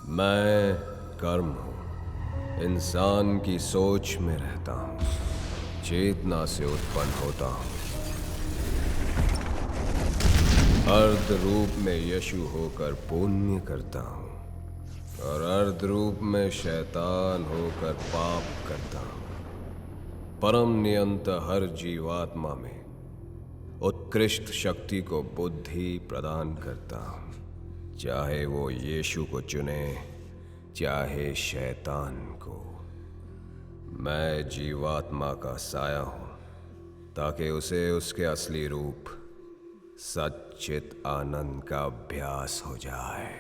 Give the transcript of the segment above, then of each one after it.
मैं कर्म हूँ, इंसान की सोच में रहता हूँ, चेतना से उत्पन्न होता हूँ। अर्ध रूप में यशु होकर पुण्य करता हूँ और अर्ध रूप में शैतान होकर पाप करता हूँ। परम नियंत हर जीवात्मा में उत्कृष्ट शक्ति को बुद्धि प्रदान करता हूँ, चाहे वो यीशु को चुने चाहे शैतान को। मैं जीवात्मा का साया हूँ ताकि उसे उसके असली रूप सच्चित आनंद का अभ्यास हो जाए।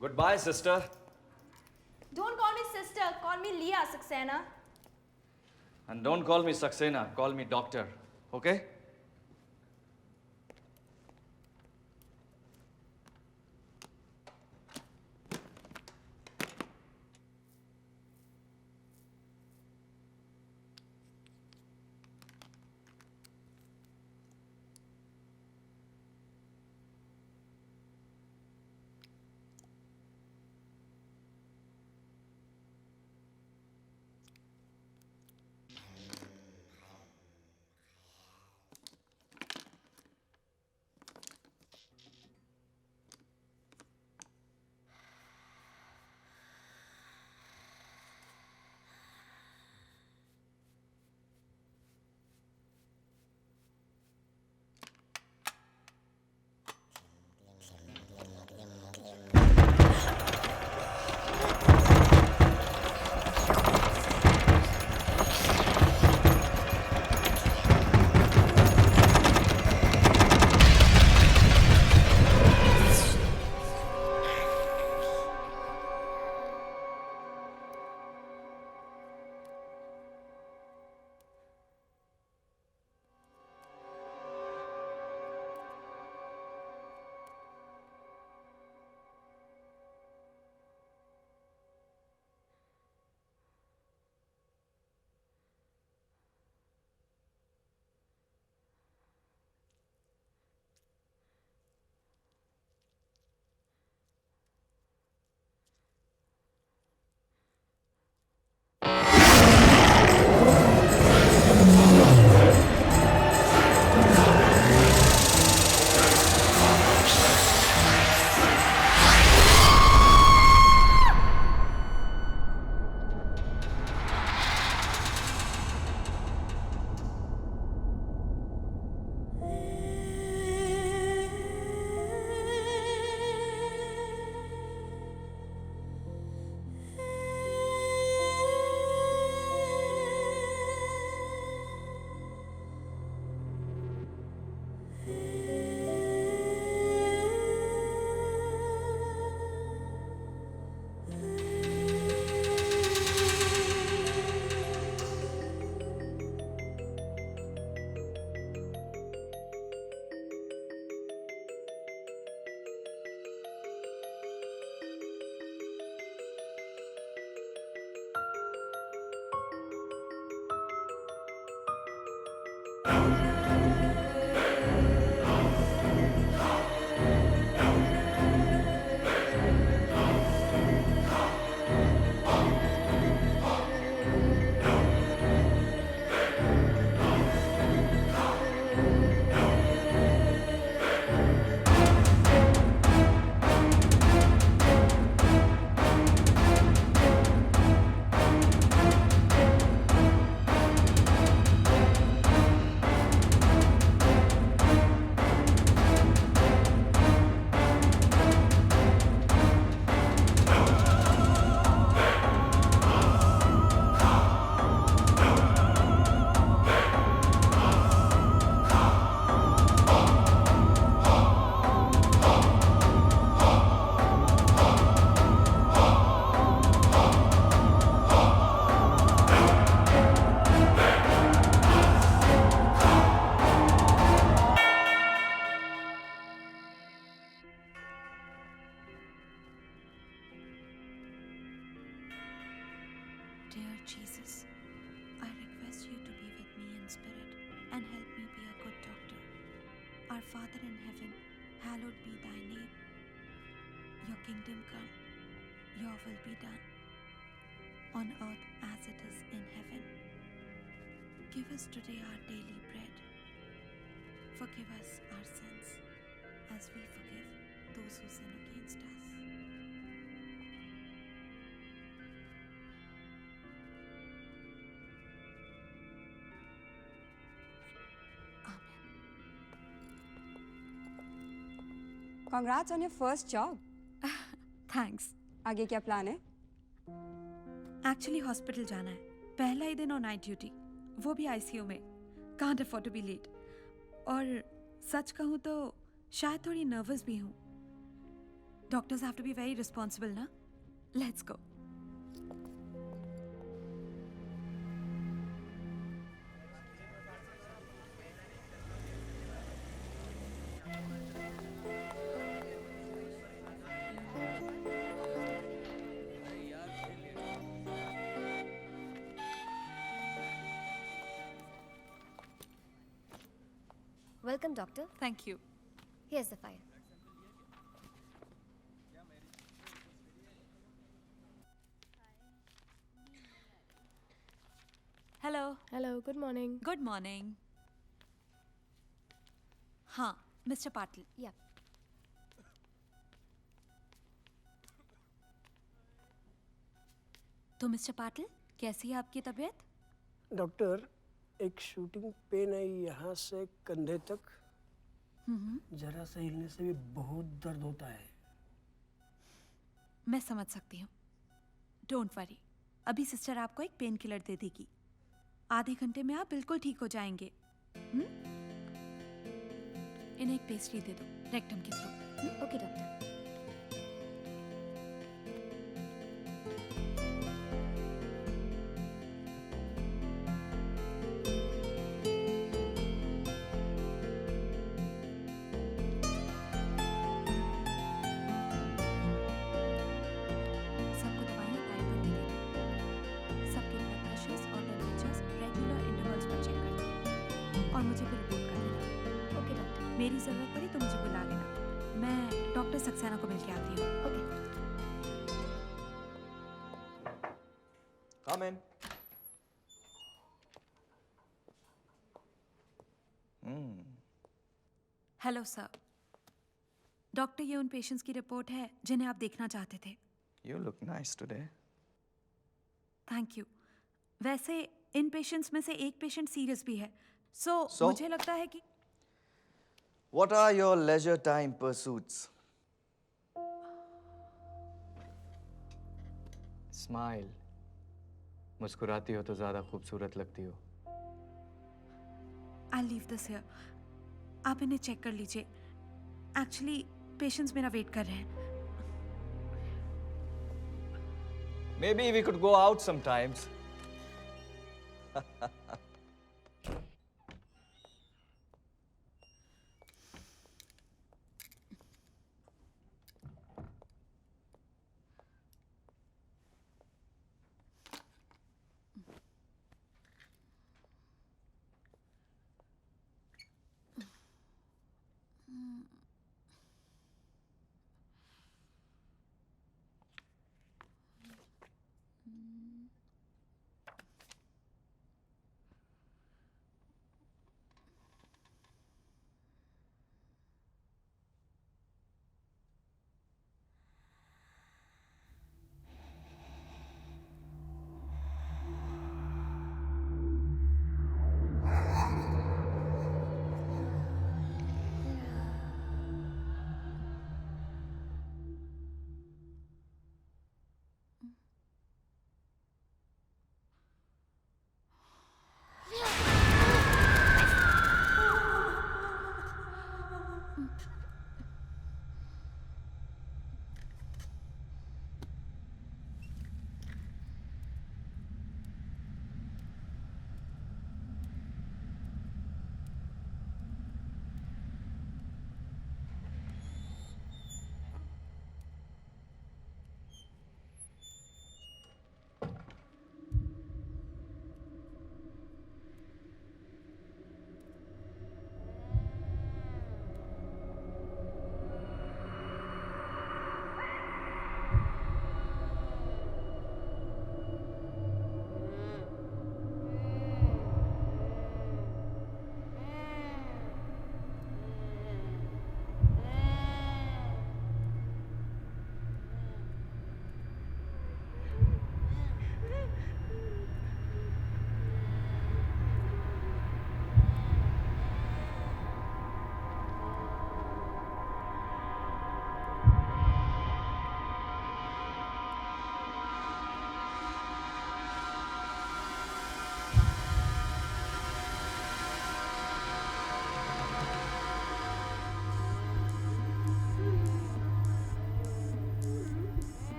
Goodbye, sister. Don't call me sister, call me Leah Saxena. And don't call me Saxena, call me doctor, okay? Dear Jesus, I request you to be with me in spirit and help me be a good doctor. Our Father in heaven, hallowed be thy name. Your kingdom come, your will be done, on earth as it is in heaven. Give us today our daily bread. Forgive us our sins, as we forgive those who sin against us. Congrats on your first job. Thanks. आगे क्या plan है? Actually hospital जाना है. पहला ही दिन और night duty, वो भी आईसीयू में. Can't afford to be late. और सच कहूँ तो शायद थोड़ी नर्वस भी हूँ. Doctors have to be very responsible ना. Let's go. Welcome, doctor. Thank you. Here's the file. Hello. Hello, good morning. Good morning. हाँ, मिस्टर पाटिल. Yeah. तो मिस्टर पाटिल, कैसी है आपकी तबीयत? डॉक्टर, एक शूटिंग पेन है यहाँ से कंधे तक. जरा सा हिलने से भी बहुत दर्द होता है. मैं समझ सकती हूँ. डोंट वरी, अभी सिस्टर आपको एक पेन किलर दे देगी. आधे घंटे में आप बिल्कुल ठीक हो जाएंगे. इन्हें एक पेस्ट्री दे दो रेक्टम के थ्रू. Okay, doctor. सबको दवाइयाँ टाइम पर दे देना. सबके ब्लड प्रेशर्स और टेम्परेचर्स रेगुलर इंटरवल्स पर चेक करना. और मुझे फिर रिपोर्ट कर देना. Okay, doctor. मेरी जरूरत पड़ी तो मुझे बुला लेना. मैं डॉक्टर सक्सेना को मिल के आती हूँ. Okay. Come in. Hello sir. Doctor, ये उन पेशेंट्स की रिपोर्ट है जिन्हें आप देखना चाहते थे. You look nice today. Thank you. वैसे इन पेशेंट्स में से एक पेशेंट सीरियस भी है. सो मुझे लगता है कि What are your leisure time pursuits? Smile. मुस्कुराती हो तो ज्यादा खूबसूरत लगती हो. I leave this here. आप इन्हें चेक कर लीजिए. एक्चुअली पेशेंट्स मेरा वेट कर रहे हैं. Maybe we could go out sometimes.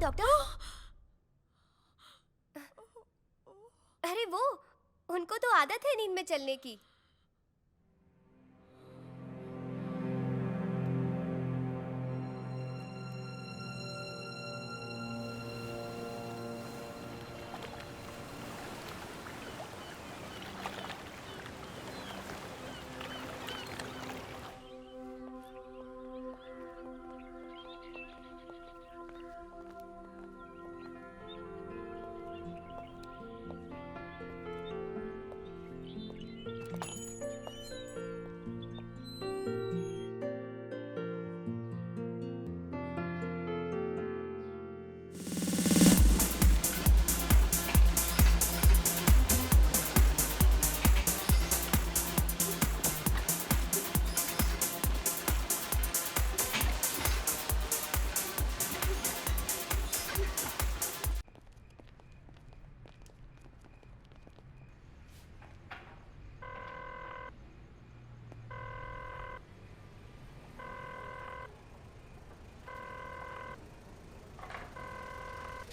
Doctor? अरे वो, उनको तो आदत है नींद में चलने की.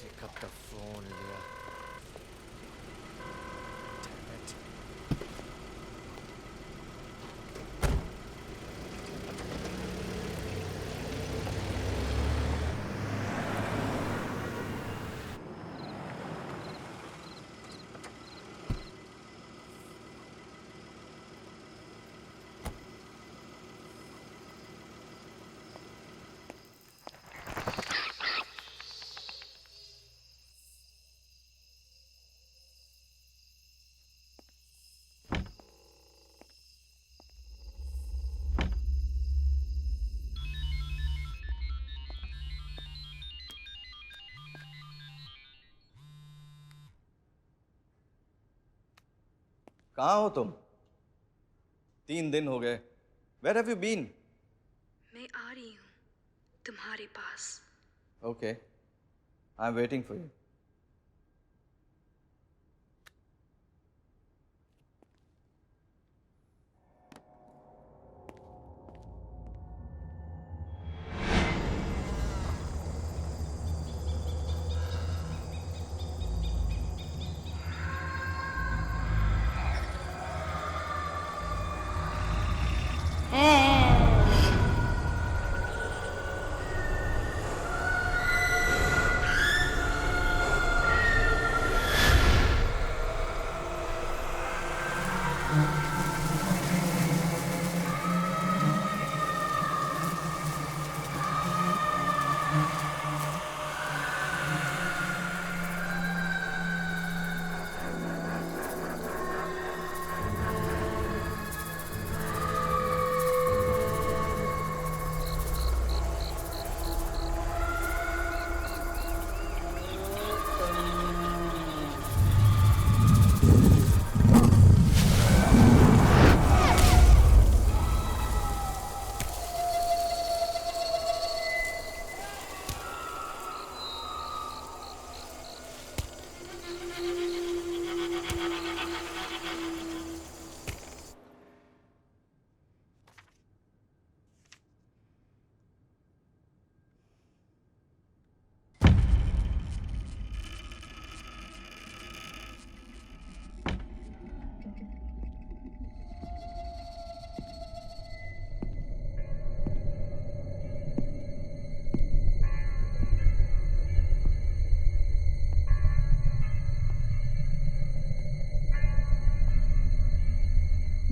Pick up the phone, Leah. Damn it. कहाँ हो तुम? 3 दिन हो गए. Where have you been? मैं आ रही हूँ तुम्हारे पास. Okay, I'm waiting for you.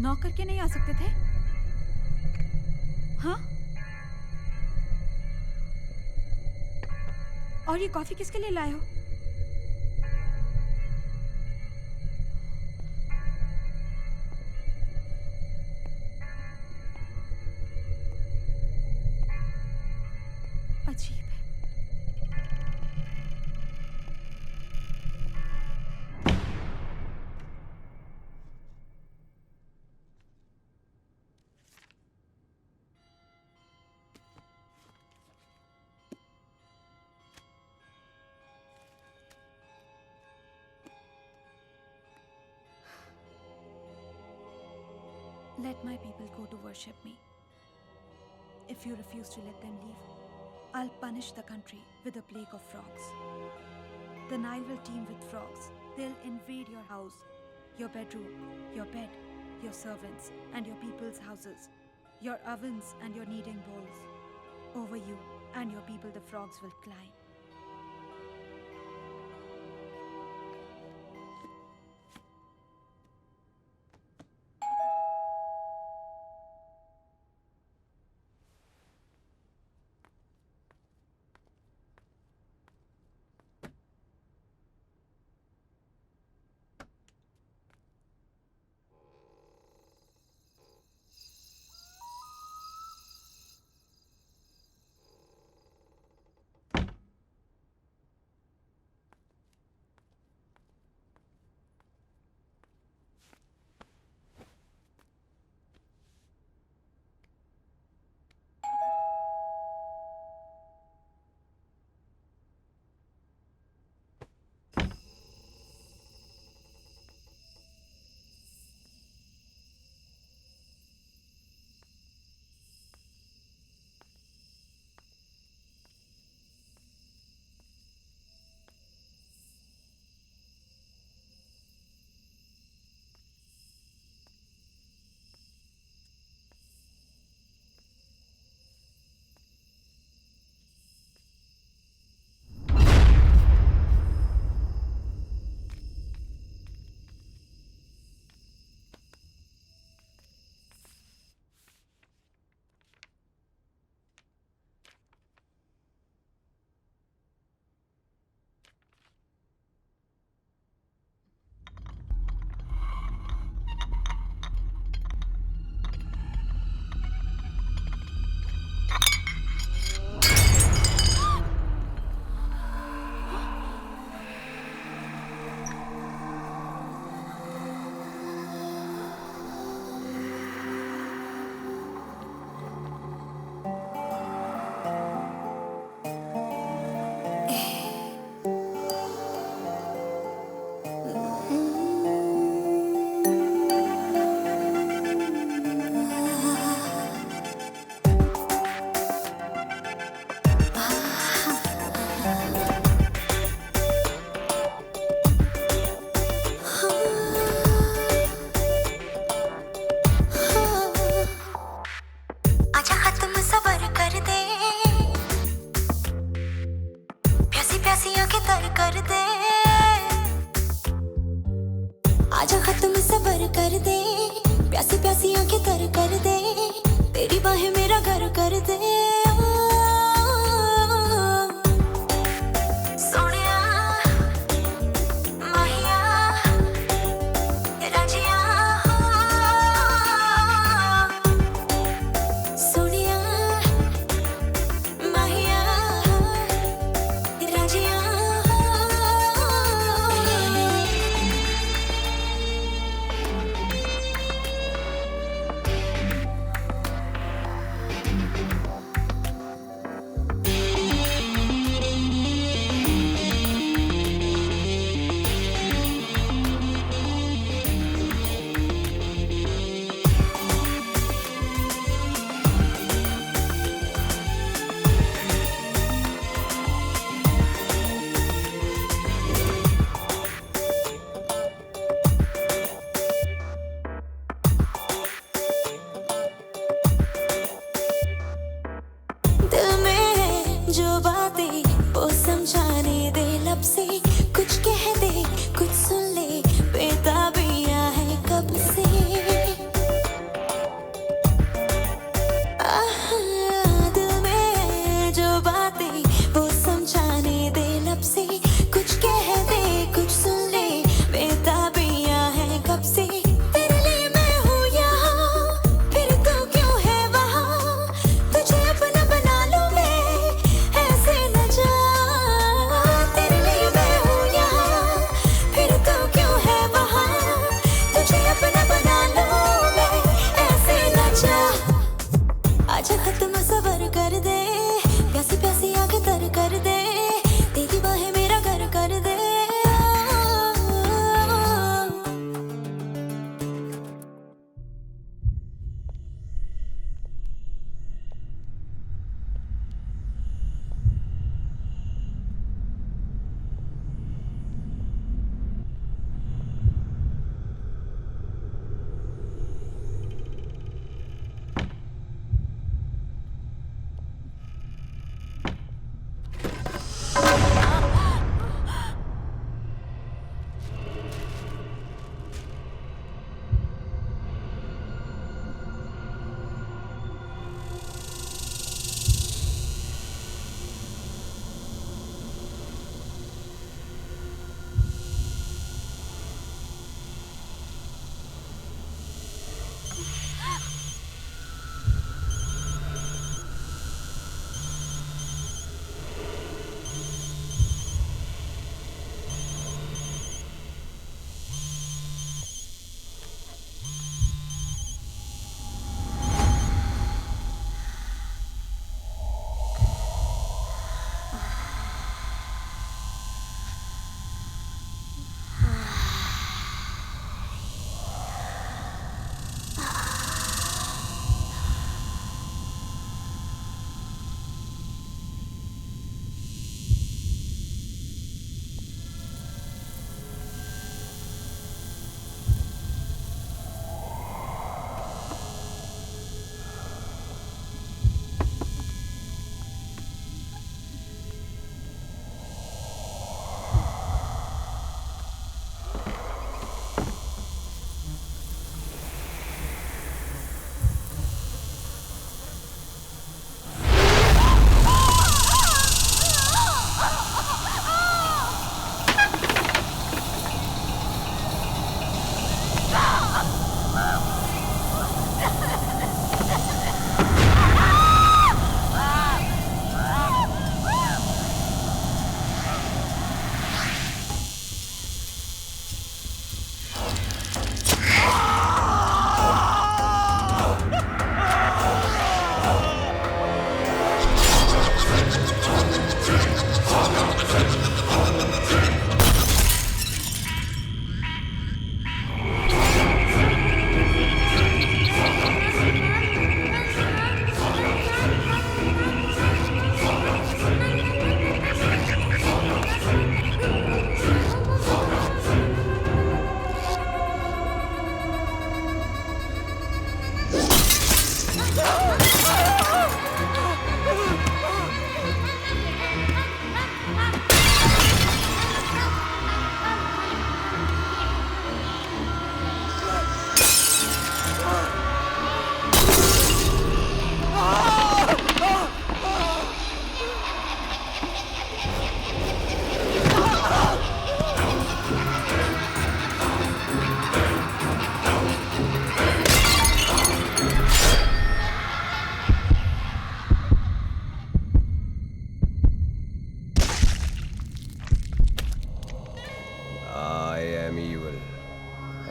Knock करके नहीं आ सकते थे? हाँ? और ये कॉफी किसके लिए लाए हो? अजीब है. Let my people go to worship me. If you refuse to let them leave, I'll punish the country with a plague of frogs. The Nile will teem with frogs. They'll invade your house, your bedroom, your bed, your servants, and your people's houses, your ovens and your kneading bowls. Over you and your people the frogs will climb.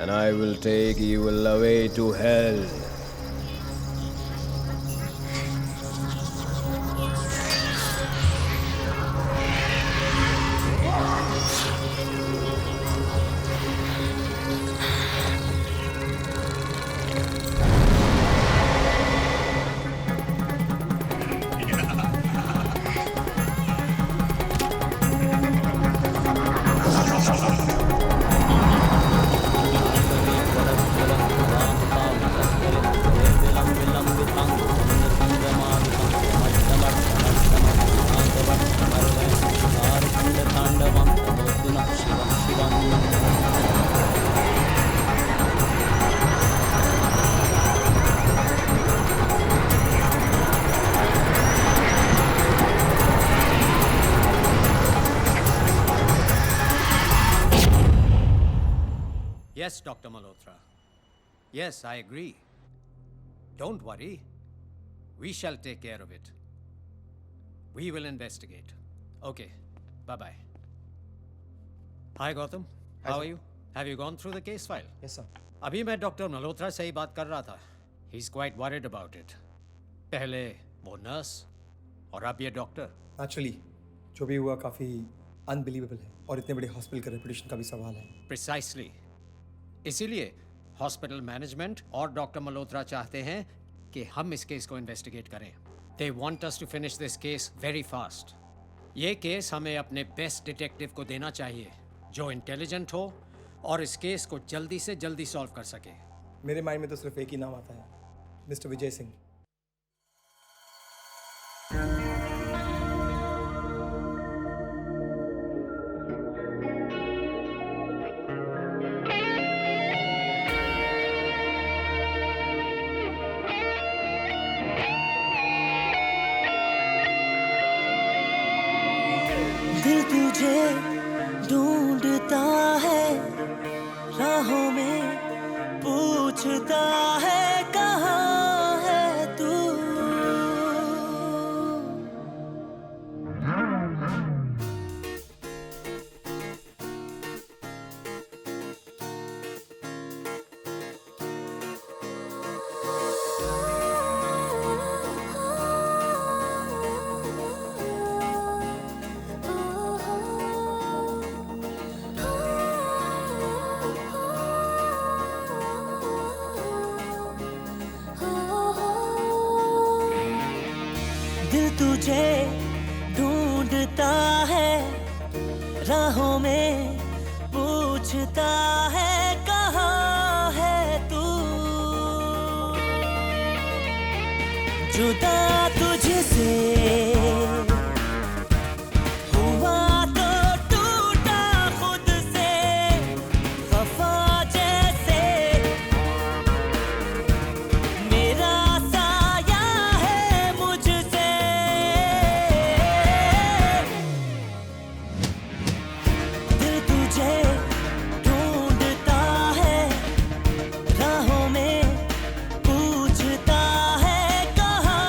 and I will take evil away to hell. Yes, Dr. Malhotra. Yes, I agree. Don't worry. We shall take care of it. We will investigate. Okay. Bye-bye. Hi, Gautam. How are you? Have you gone through the case file? Yes, sir. अभी मैं doctor Malhotra से ही बात कर रहा था. He's quite worried about it. पहले वो nurse और अब ये डॉक्टर. Actually, जो भी हुआ काफ़ी अनबिलीवेबल है और इतने बड़े हॉस्पिटल का रेपुटेशन का भी सवाल है. Precisely. इसीलिए हॉस्पिटल मैनेजमेंट और डॉक्टर मल्होत्रा चाहते हैं कि हम इस केस को इन्वेस्टिगेट करें. They want us to finish this case very fast. ये केस हमें अपने बेस्ट डिटेक्टिव को देना चाहिए जो इंटेलिजेंट हो और इस केस को जल्दी से जल्दी सॉल्व कर सके. मेरे माइंड में तो सिर्फ एक ही नाम आता है, मिस्टर विजय सिंह. दिल तुझे ढूंढता है, राहों में पूछता है कहाँ है तू. दिल तुझे ढूंढता है, राहों में पूछता है कहाँ है तू. जुदा तुझसे हुआ तो टूटा खुद से, वफा जैसे मेरा साया है मुझसे. दिल तुझे ढूंढता है, राहों में पूछता है कहाँ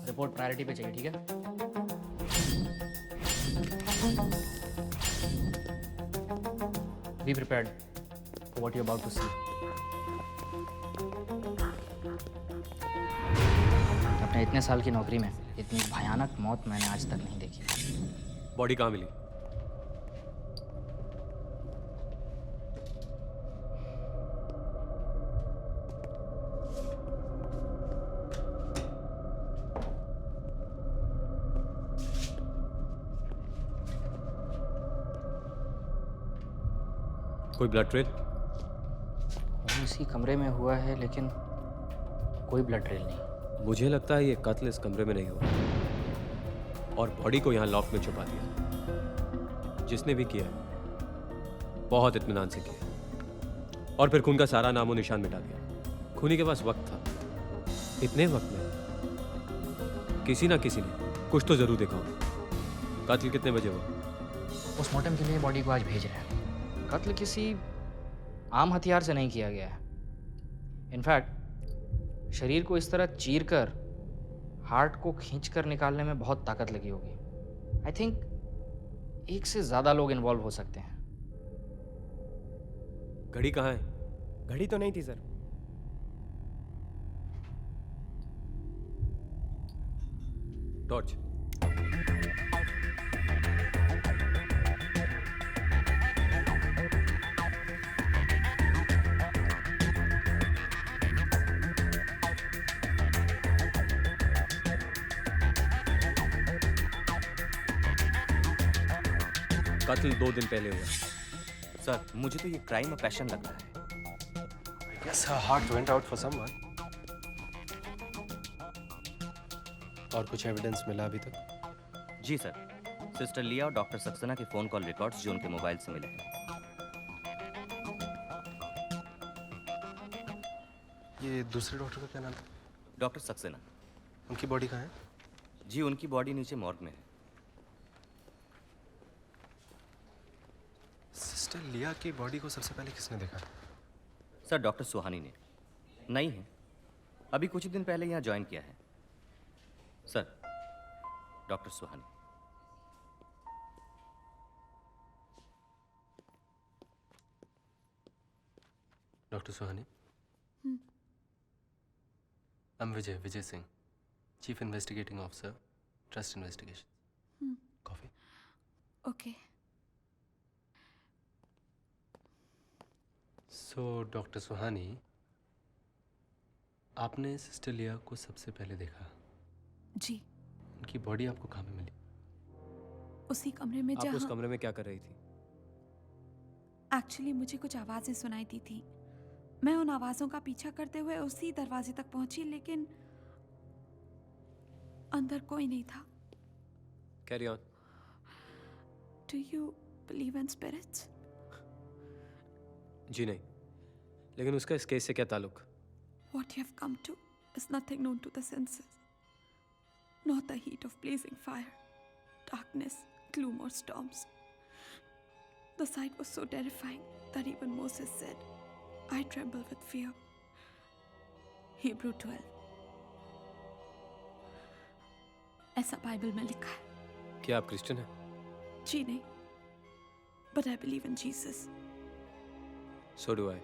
रिपोर्ट प्रायोरिटी पे चाहिए, ठीक है? Be prepared for what you about to see. अपने इतने साल की नौकरी में इतनी भयानक मौत मैंने आज तक नहीं देखी। बॉडी कहाँ मिली? कोई ब्लड ट्रेल? वही इसी कमरे में हुआ है, लेकिन कोई ब्लड ट्रेल नहीं। मुझे लगता है ये कत्ल इस कमरे में नहीं हुआ और बॉडी को यहाँ लॉफ्ट में छुपा दिया। जिसने भी किया बहुत इत्मीनान से किया और फिर खून का सारा नामो निशान मिटा दिया। खूनी के पास वक्त था। इतने वक्त में किसी ना किसी ने कुछ तो जरूर देखा होगा। कत्ल कितने बजे हुआ? पोस्टमार्टम के लिए बॉडी को आज भेज रहे हैं। कत्ल किसी आम हथियार से नहीं किया गया है। इनफैक्ट शरीर को इस तरह चीरकर हार्ट को खींचकर निकालने में बहुत ताकत लगी होगी। आई थिंक एक से ज्यादा लोग इन्वॉल्व हो सकते हैं। घड़ी कहाँ है? घड़ी तो नहीं थी सर। टॉर्च। कत्ल 2 दिन पहले हुआ। सर, मुझे तो ये क्राइम ऑफ पैशन लग रहा है। I guess her heart went out for someone. और कुछ एविडेंस मिला अभी तक? जी सर, सिस्टर लिया और डॉक्टर सक्सेना के फोन कॉल रिकॉर्ड्स जो उनके मोबाइल से मिले हैं। ये दूसरे डॉक्टर का क्या नाम है? डॉक्टर सक्सेना। उनकी बॉडी कहाँ है? जी, उनकी बॉडी नीचे मॉर्ग में है। सिस्टर लिया की बॉडी को सबसे पहले किसने देखा? सर, डॉक्टर सुहानी ने। नई है, अभी कुछ ही दिन पहले यहाँ ज्वाइन किया है। Sir, doctor Suhani. Doctor Suhani? I'm Vijay Singh, Chief Investigating Officer, Trust Investigation. Coffee? Okay. So, doctor Suhani, आपने सिस्टर लिया को सबसे पहले देखा? जी। उनकी बॉडी आपको कहाँ पे मिली? उसी कमरे में आप जहाँ उस कमरे में क्या कर रही थी? एक्चुअली मुझे कुछ आवाज़ें सुनाई दी थी। मैं उन आवाज़ों का पीछा करते हुए उसी दरवाजे तक पहुंची, लेकिन अंदर कोई नहीं था। Carry on. Do you believe in spirits? जी नहीं, लेकिन उसका इस केस से क्या ताल्लुक? What you have come to is nothing known to the senses. Not the heat of blazing fire, darkness, gloom or storms. The sight was so terrifying that even Moses said, I tremble with fear. Hebrew 12. ऐसा Bible में लिखा है। क्या आप Christian हैं? जी नहीं, but I believe in Jesus. So do I.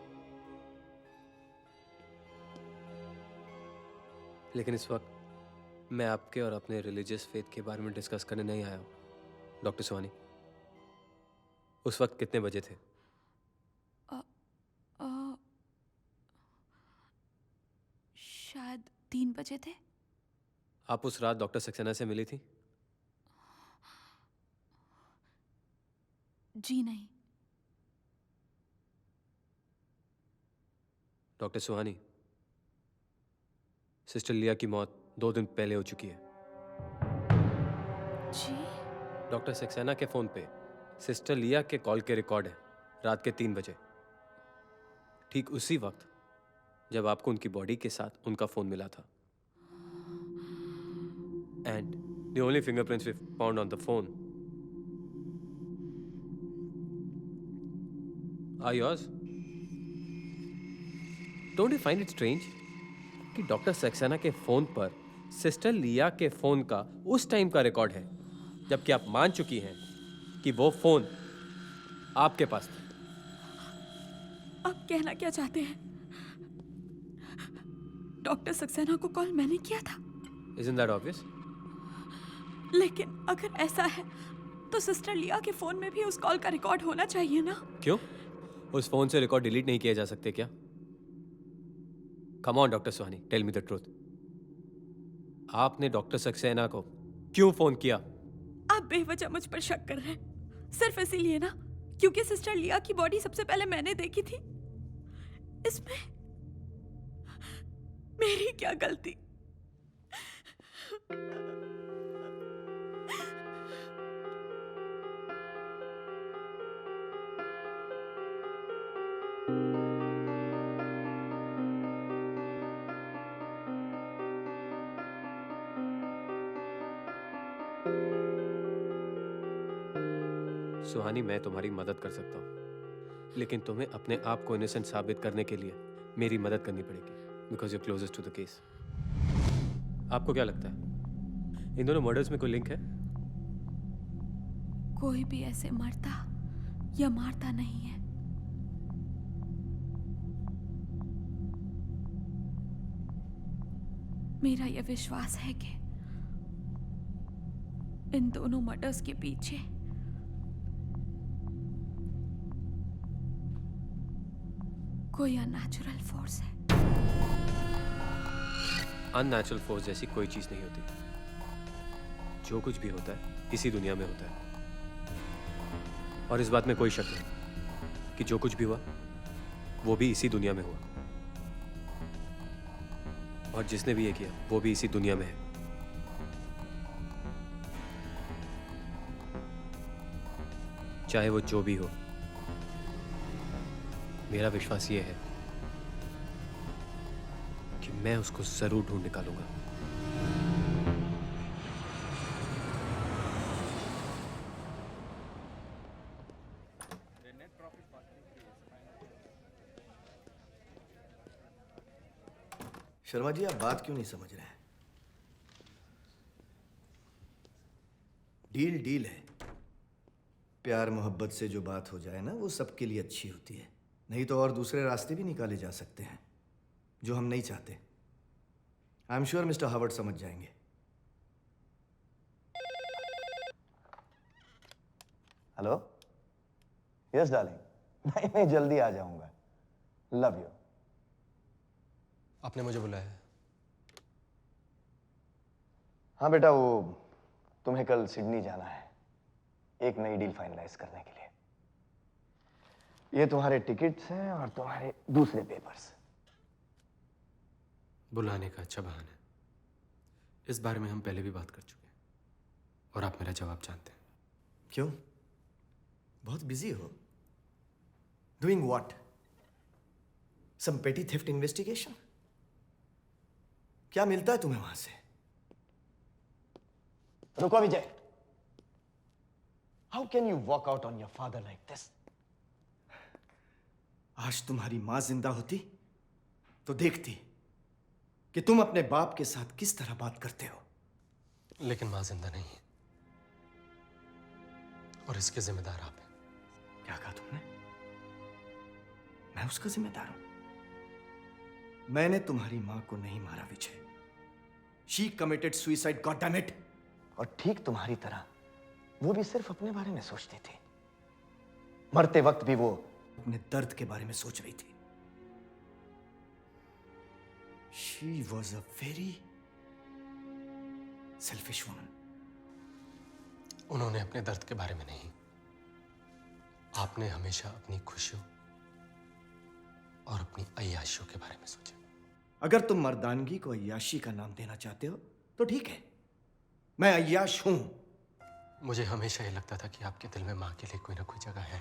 लेकिन इस वक्त मैं आपके और अपने रिलीजियस फेथ के बारे में डिस्कस करने नहीं आया हूँ, डॉक्टर सुहानी। उस वक्त कितने बजे थे? शायद 3 बजे थे। आप उस रात डॉक्टर सक्सेना से मिली थी? जी नहीं। डॉक्टर सुहानी, सिस्टर लिया की मौत 2 दिन पहले हो चुकी है। जी? डॉक्टर सक्सेना के फोन पे सिस्टर लिया के कॉल के रिकॉर्ड है, रात के 3 बजे। ठीक उसी वक्त जब आपको उनकी बॉडी के साथ उनका फोन मिला था। And the only fingerprints we found on the phone are yours. Don't you find it strange कि डॉक्टर सक्सेना के फोन पर सिस्टर लिया के फोन का उस टाइम का रिकॉर्ड है जबकि आप मान चुकी हैं कि वो फोन आपके पास था। आप कहना क्या चाहते हैं? डॉक्टर सक्सेना को कॉल मैंने किया था। Isn't that obvious? लेकिन अगर ऐसा है तो सिस्टर लिया के फोन में भी उस कॉल का रिकॉर्ड होना चाहिए ना? क्यों? उस फोन से रिकॉर्ड डिलीट नहीं किए जा सकते क्या? Come on, doctor Suhani, tell me the truth. आपने डॉक्टर सक्सेना को क्यों फोन किया? आप बेवजह मुझ पर शक कर रहे हैं, सिर्फ इसीलिए ना क्योंकि सिस्टर लिया की बॉडी सबसे पहले मैंने देखी थी। इसमें मेरी क्या गलती? सुहानी, मैं तुम्हारी मदद कर सकता हूँ, लेकिन तुम्हें अपने आप को इनोसेंट साबित करने के लिए मेरी मदद करनी पड़ेगी, because you closest to the case. आपको क्या लगता है इन दोनों मर्डर्स में कोई लिंक है? कोई भी ऐसे मरता या मारता नहीं है। मेरा यह विश्वास है कि इन दोनों मर्डर्स के पीछे कोई अननेचुरल फोर्स है। अननेचुरल फोर्स जैसी कोई चीज नहीं होती। जो कुछ भी होता है इसी दुनिया में होता है, और इस बात में कोई शक नहीं कि जो कुछ भी हुआ वो भी इसी दुनिया में हुआ, और जिसने भी ये किया वो भी इसी दुनिया में है। चाहे वो जो भी हो, मेरा विश्वास ये है कि मैं उसको जरूर ढूंढ निकालूंगा। शर्मा जी, आप बात क्यों नहीं समझ रहे हैं? डील डील है। प्यार मोहब्बत से जो बात हो जाए ना, वो सबके लिए अच्छी होती है। नहीं तो और दूसरे रास्ते भी निकाले जा सकते हैं जो हम नहीं चाहते। I am sure mister Howard समझ जाएंगे। हेलो, यस डार्लिंग, मैं जल्दी आ जाऊंगा। Love you. आपने मुझे बुलाया है? हाँ बेटा, वो तुम्हें कल सिडनी जाना है एक नई डील फाइनलाइज करने के लिए। ये तुम्हारे टिकट्स हैं और तुम्हारे दूसरे पेपर्स। बुलाने का अच्छा बहाना है। इस बारे में हम पहले भी बात कर चुके हैं और आप मेरा जवाब जानते हैं। क्यों? बहुत बिजी हो? Doing what? सम पेटी थेफ्ट इन्वेस्टिगेशन? क्या मिलता है तुम्हें वहां से? रुको Vijay, how can you walk out on your father like this? आज तुम्हारी मां जिंदा होती तो देखती कि तुम अपने बाप के साथ किस तरह बात करते हो। लेकिन मां जिंदा नहीं है और इसके जिम्मेदार आप हैं। क्या कहा तुमने? मैं उसका जिम्मेदार हूं? मैंने तुम्हारी मां को नहीं मारा Vijay. She committed suicide, god damn it. और ठीक तुम्हारी तरह वो भी सिर्फ अपने बारे में सोचती थी। मरते वक्त भी वो अपने दर्द के बारे में सोच रही थी। She was a very selfish woman. उन्होंने अपने दर्द के बारे में नहीं, आपने हमेशा अपनी खुशियों और अपनी अय्याशियों के बारे में सोचा। अगर तुम मर्दानगी को अय्याशी का नाम देना चाहते हो तो ठीक है, मैं अय्याश हूं। मुझे हमेशा ये लगता था कि आपके दिल में मां के लिए कोई ना कोई जगह है,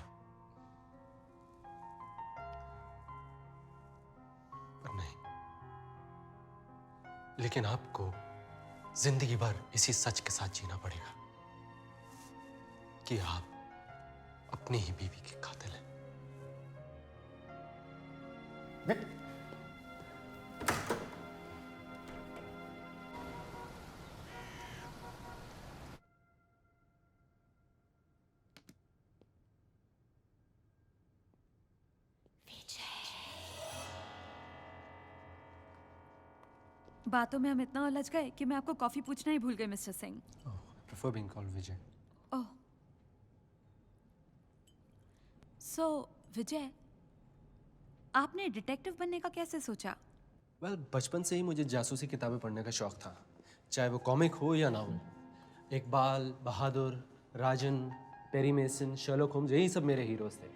पर नहीं। लेकिन आपको जिंदगी भर इसी सच के साथ जीना पड़ेगा कि आप अपनी ही बीवी के कातिल हैं। बातों में हम इतना उलझ गए कि मैं आपको कॉफी पूछना ही भूल गई mister Singh. prefer being called Vijay. ओह, सो विजय, आपने डिटेक्टिव बनने का कैसे सोचा? Well, बचपन से ही मुझे जासूसी किताबें पढ़ने का शौक था, चाहे वो कॉमिक हो या नावल। इकबाल, बहादुर, राजन, पेरी मेसन, शर्लॉक होम्स, यही सब मेरे हीरोज थे।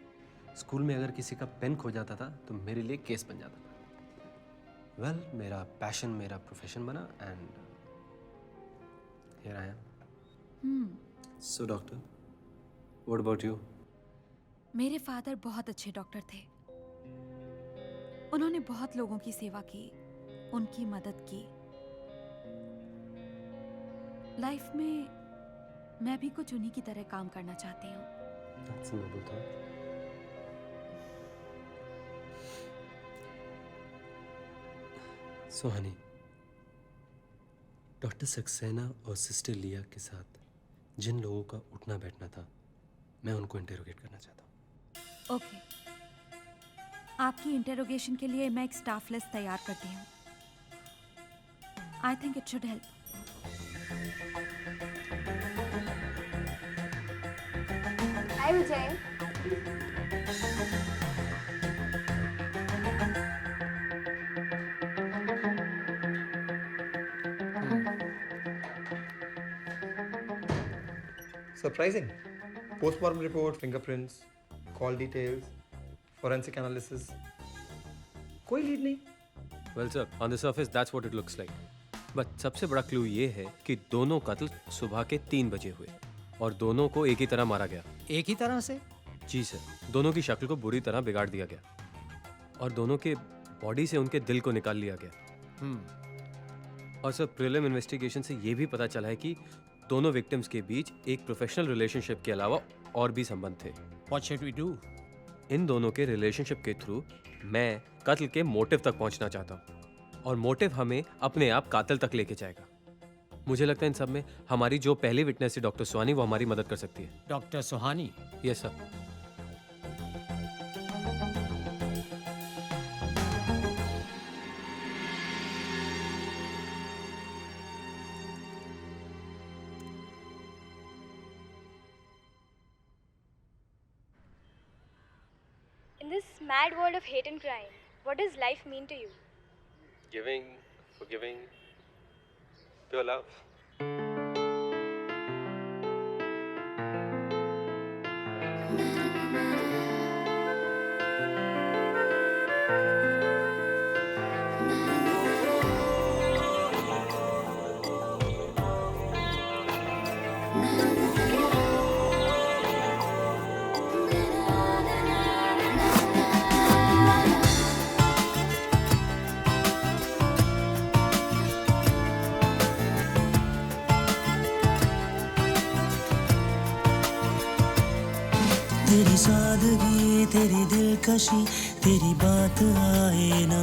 स्कूल में अगर किसी का पेन खो जाता था तो मेरे लिए केस बन जाता था। वेल, मेरा पैशन मेरा प्रोफेशन बना and here I am. So doctor, what about you? मेरे फादर बहुत अच्छे डॉक्टर थे। उन्होंने बहुत लोगों की सेवा की, उनकी मदद की। लाइफ में मैं भी कुछ उन्हीं की तरह काम करना चाहती हूँ। That's a noble thought. So honey, doctor Saxena और सिस्टर लिया के साथ जिन लोगों का उठना बैठना था, मैं उनको इंटेरोगेट करना चाहता हूँ। ओके, आपकी इंटेरोगेशन के लिए मैं एक स्टाफ लिस्ट तैयार करती हूँ। I think it should help. Hi Vijay. Surprising. Postmortem report, fingerprints, call details, forensic analysis. कोई लीड नहीं। Well sir, on the surface that's what it looks like. But सबसे बड़ा क्लू ये है कि दोनों कत्ल सुबह के 3 बजे हुए और दोनों को एक ही तरह मारा गया। एक ही तरह से? जी सर, दोनों की शक्ल को बुरी तरह बिगाड़ दिया गया और दोनों के बॉडी से उनके दिल को निकाल लिया गया। और सर, प्रीलिम इन्वेस्टिगेशन से ये भी पता चला है कि दोनों विक्टिम्स के बीच एक प्रोफेशनल रिलेशनशिप के अलावा और भी संबंध थे। What should we do? इन दोनों के रिलेशनशिप के थ्रू मैं कत्ल के मोटिव तक पहुंचना चाहता हूँ और मोटिव हमें अपने आप कातिल तक लेके जाएगा। मुझे लगता है इन सब में हमारी जो पहली विटनेस है डॉक्टर सुहानी, वो हमारी मदद कर सकती है। Doctor Suhani? Yes sir. In this mad world of hate and crime, what does life mean to you? Giving, forgiving, pure love. तेरी सादगी, तेरी दिलकशी, तेरी बात आए ना,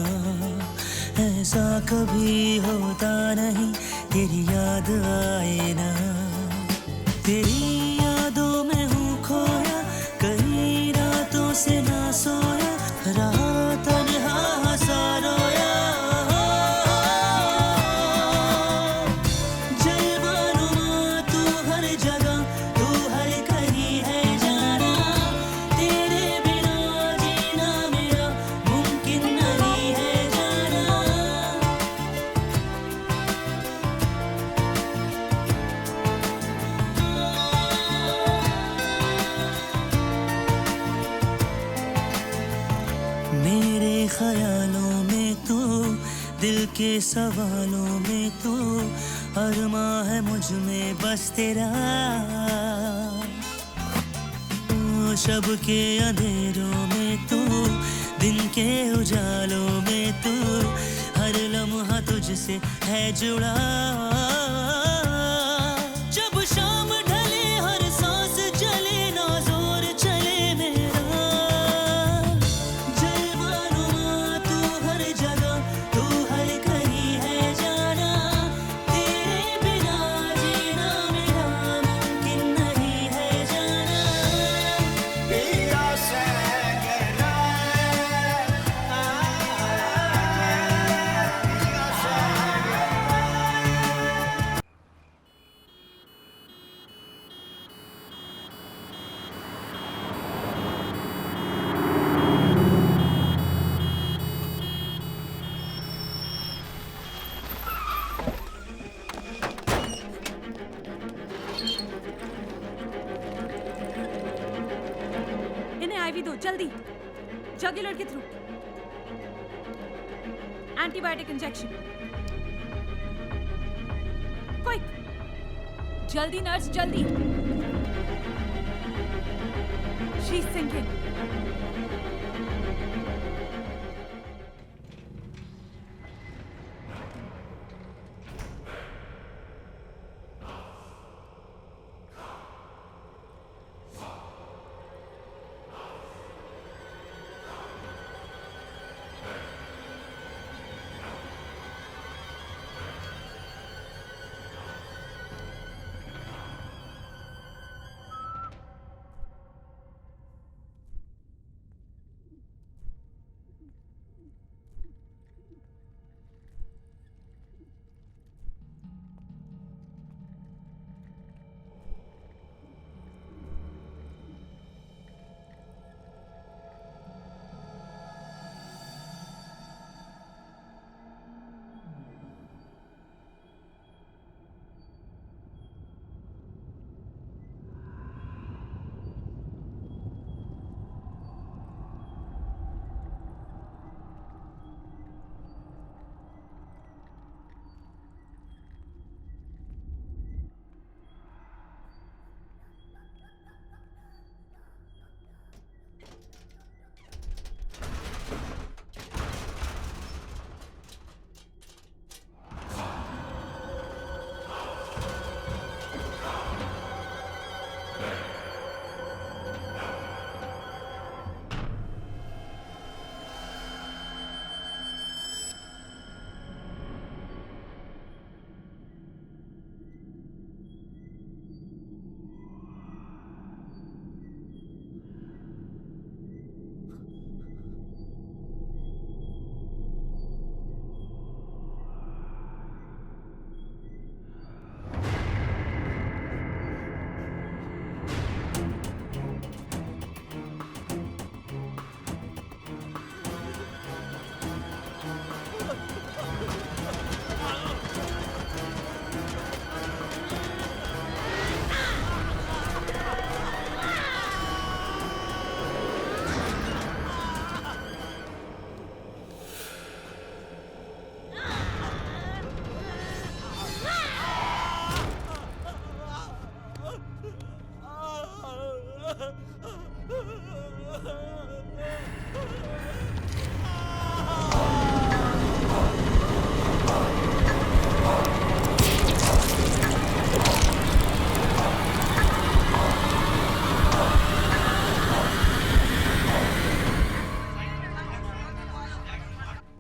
ऐसा कभी होता नहीं, तेरी याद आए ना। तेरी यादों में हूँ खोया, कई रातों से ना सोया, रहा तन्हा हंसा रोया। जलवानुमा तू हर जगह, तू हर कहीं है जाना, तेरे बिना जीना मेरा मुमकिन नहीं है जाना। मेरे ख्यालों में तो, दिल के सवालों में तो, अरमा है मुझ में बस तेरा। शब के अंधेरों में तो, दिन के उजालों में तो, हर लम्हा तुझसे है जुड़ा। जब शाम ढले हर सांस जले ना जोर चले मेरा। जलवानुमा तू हर जगह, तू हर कहीं है जाना, तेरे बिना जीना मेरा मुमकिन नहीं है जाना। पिया से कहना है, पिया से कहना है। दो जल्दी, जगुलर के थ्रू एंटीबायोटिक इंजेक्शन, क्विक, जल्दी नर्स जल्दी। She is sinking.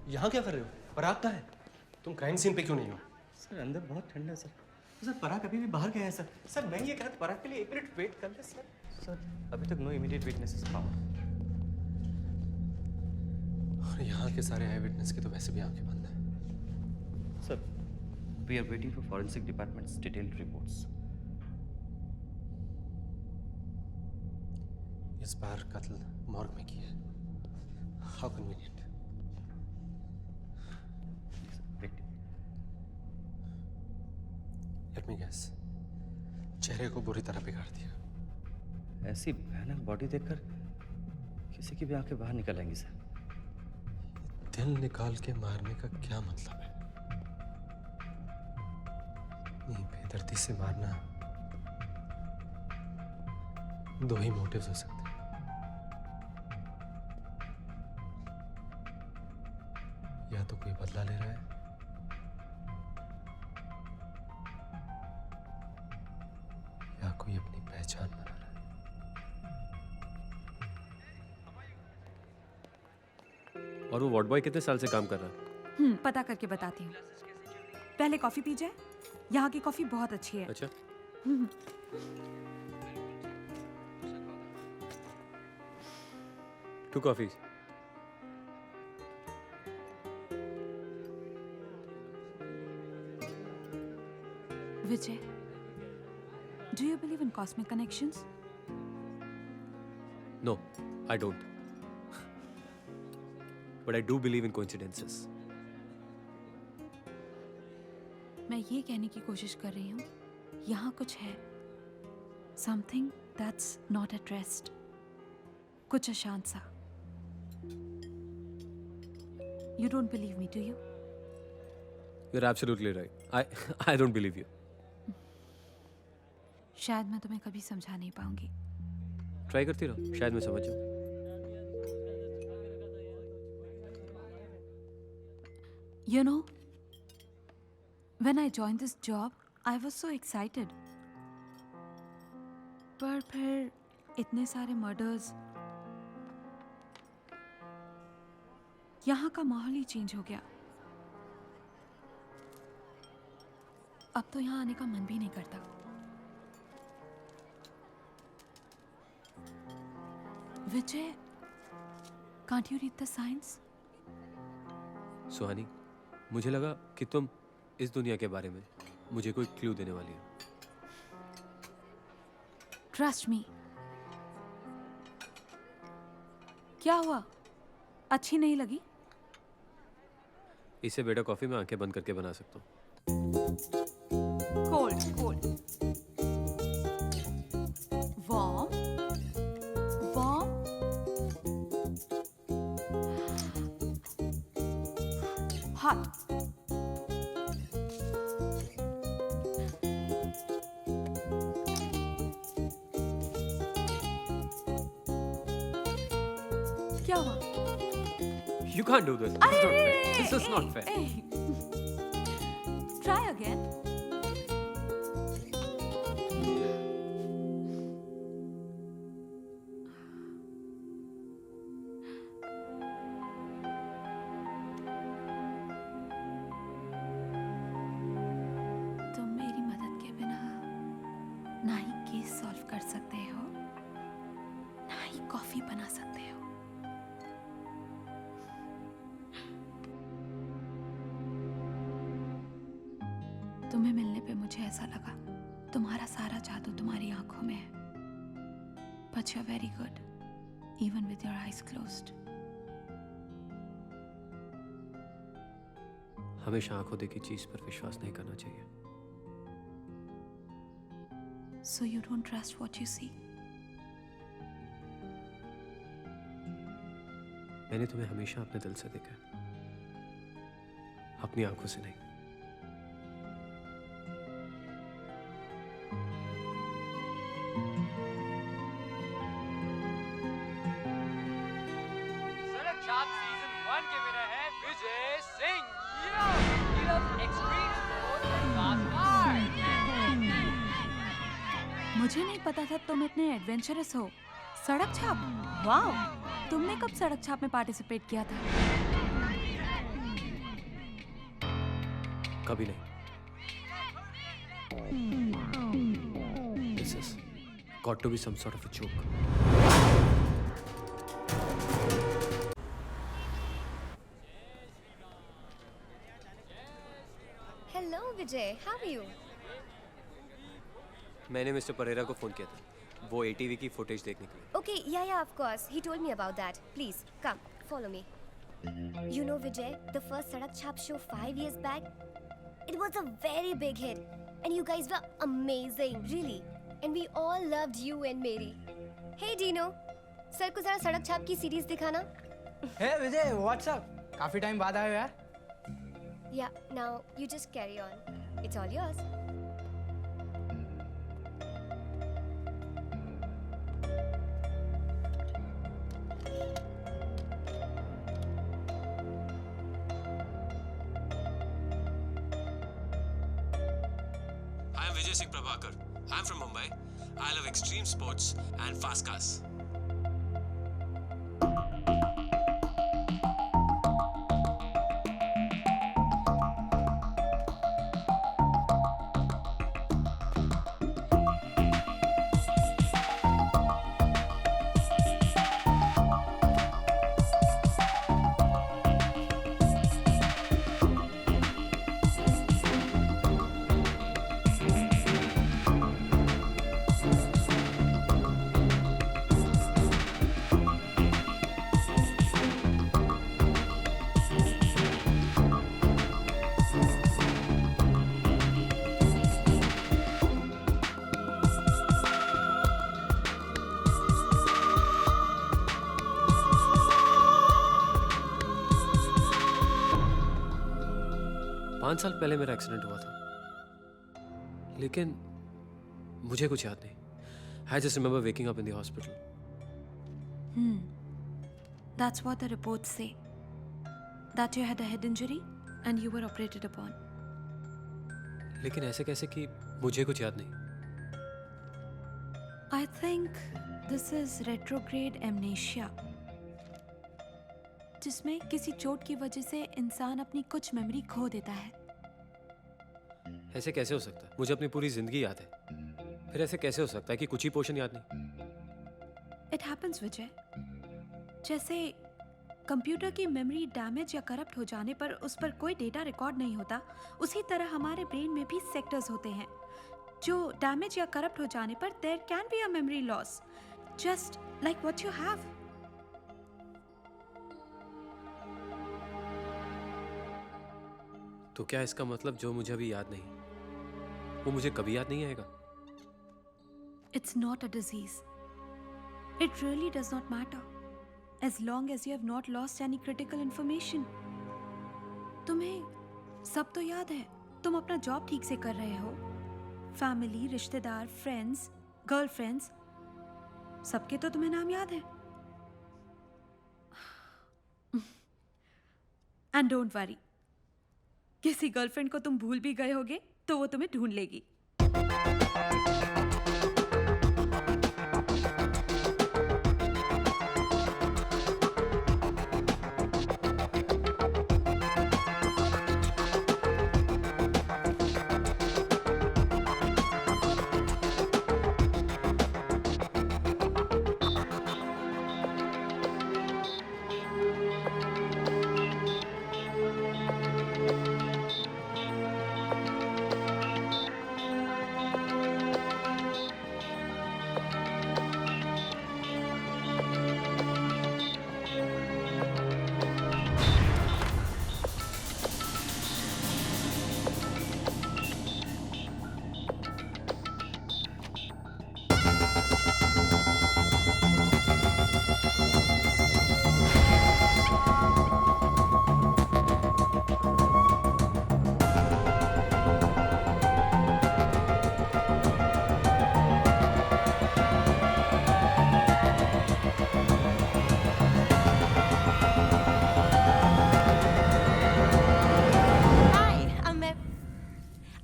यहाँ क्या कर रहे हो? पराग कहाँ है? तुम क्राइम सीन पे क्यों नहीं हो? सर अंदर बहुत ठंडा है सर। सर पराग अभी भी बाहर गया है सर। सर मैं ये कह रहा था पराग के लिए 1 मिनट वेट कर ले सर। सर अभी तक नो इमीडिएट विटनेसेस फाउंड। और यहाँ के सारे आई विटनेस की तो वैसे भी आंखें बंद है। Sir we are waiting for forensic departments detailed reports. इस बार कत्ल मॉर्ग में किया है। How convenient. Let me guess, चेहरे को बुरी तरह बिगाड़ दिया। ऐसी भयानक बॉडी देखकर किसी की भी आंखें बाहर निकल आएंगी सर। दिल निकाल के मारने का क्या मतलब है? नहीं, बेदर्दी से मारना 2 ही मोटिव्स हो सकते हैं। या तो कोई बदला ले रहा है या कोई अपनी पहचान बना रहा है। और वो वार्ड बॉय कितने साल से काम कर रहा है? पता करके बताती हूँ। पहले कॉफी पी जाए, यहाँ की कॉफी बहुत अच्छी है। अच्छा। 2 coffees. Vijay, do you believe in cosmic connections? No, I don't. But I do believe in coincidences. मैं ये कहने की कोशिश कर रही हूँ, यहाँ कुछ है, something that's not at rest. कुछ अशांत सा। You don't believe me, do you? You're absolutely right. I don't believe you. शायद मैं तुम्हें कभी समझा नहीं पाऊंगी। ट्राई करती रहो, शायद मैं समझ जाऊँ। You know, when I joined this job, I was so excited. पर फिर इतने सारे मर्डर्स, यहाँ का माहौल ही चेंज हो गया। अब तो यहाँ आने का मन भी नहीं करता। विजय, can't you read the signs? सुहानी, मुझे लगा कि तुम इस दुनिया के बारे में मुझे कोई क्लू देने वाली हो। Trust me. क्या हुआ? अच्छी नहीं लगी? इससे बेटर कॉफी मैं आंखें बंद करके बना सकता हूँ। Cold, cold. Warm, warm. Hot. क्या हुआ? You can't do this. This is not fair. This is not fair. Try again. तुम मेरी मदद के बिना ना ही केस सॉल्व कर सकते हो, ना ही कॉफी बना सकते हो। तुम्हें मिलने पे मुझे ऐसा लगा तुम्हारा सारा जादू तुम्हारी आंखों में है। But you're very good, even with your eyes closed. हमेशा आंखों देखी चीज पर विश्वास नहीं करना चाहिए। So you don't trust what you see? मैंने तुम्हें हमेशा अपने दिल से देखा है, अपनी आंखों से नहीं। सड़क छाप सीजन 1 के विनर है Vijay Singh. He loves extreme sports and fast cars. मुझे नहीं पता था तुम इतने एडवेंचरस हो। सड़क छाप, वाओ! तुमने कब सड़क छाप में पार्टिसिपेट किया था? कभी नहीं। This has got to be some sort of a joke. Hello, Vijay. How are you? मैंने मिस्टर परेरा को फोन किया था, वो ATV की फुटेज देखने के लिए। Okay, yeah, of course. He told me about that. Please, come, follow me. You know, Vijay, the first Sadak Chhap show 5 years back, it was a very big hit. And you guys were amazing, really. And we all loved you and Mary. Hey, Dino. Sir को जरा सड़क छाप की series दिखाना। Hey, Vijay, what's up? काफी time बाद आए हो यार। Yeah, now you just carry on. It's all yours. I am Vijay Singh Prabhakar. I am from Mumbai. I love extreme sports and fast cars. 5 साल पहले मेरा accident हुआ था, लेकिन मुझे कुछ याद नहीं। I just remember waking up in the hospital. That's what the reports say. That you had a head injury and you were operated upon. लेकिन ऐसे कैसे कि मुझे कुछ याद नहीं? I think this is retrograde amnesia, जिसमें किसी चोट की वजह से इंसान अपनी कुछ मेमोरी खो देता है। ऐसे कैसे हो सकता है? मुझे अपनी पूरी जिंदगी याद है, फिर ऐसे कैसे हो सकता है कि कुछ ही पोर्शन याद नहीं? It happens, विजय। जैसे कंप्यूटर की मेमोरी डैमेज या करप्ट हो जाने पर उस पर कोई डेटा रिकॉर्ड नहीं होता, उसी तरह हमारे ब्रेन में भी सेक्टर्स होते हैं जो डैमेज या करप्ट हो जाने पर there can be a memory loss, just like what you have. तो क्या इसका मतलब जो मुझे अभी याद नहीं, वो मुझे कभी याद नहीं आएगा? It's not a disease. It really does not matter, as long as you have not lost any critical information. तुम्हें सब तो याद है, तुम अपना जॉब ठीक से कर रहे हो, फैमिली, रिश्तेदार, फ्रेंड्स, गर्लफ्रेंड्स, सबके तो तुम्हें नाम याद है। एंड डोंट वरी, किसी गर्लफ्रेंड को तुम भूल भी गए होगे तो वो तुम्हें ढूंढ लेगी।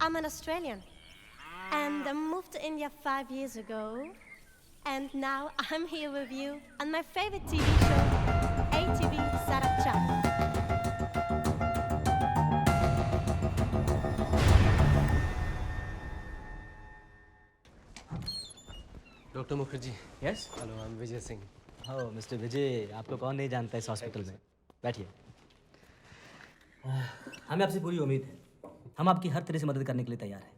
I'm an Australian, and I moved to India 5 years ago, and now I'm here with you on my favorite TV show, ATV Sarak Chap. Doctor Mukherjee. Yes. Hello, I am Vijay Singh. हो मिस्टर विजय, आपको कौन नहीं जानता इस हॉस्पिटल में। बैठिए। हमें आपसे पूरी उम्मीद है, हम आपकी हर तरह से मदद करने के लिए तैयार हैं,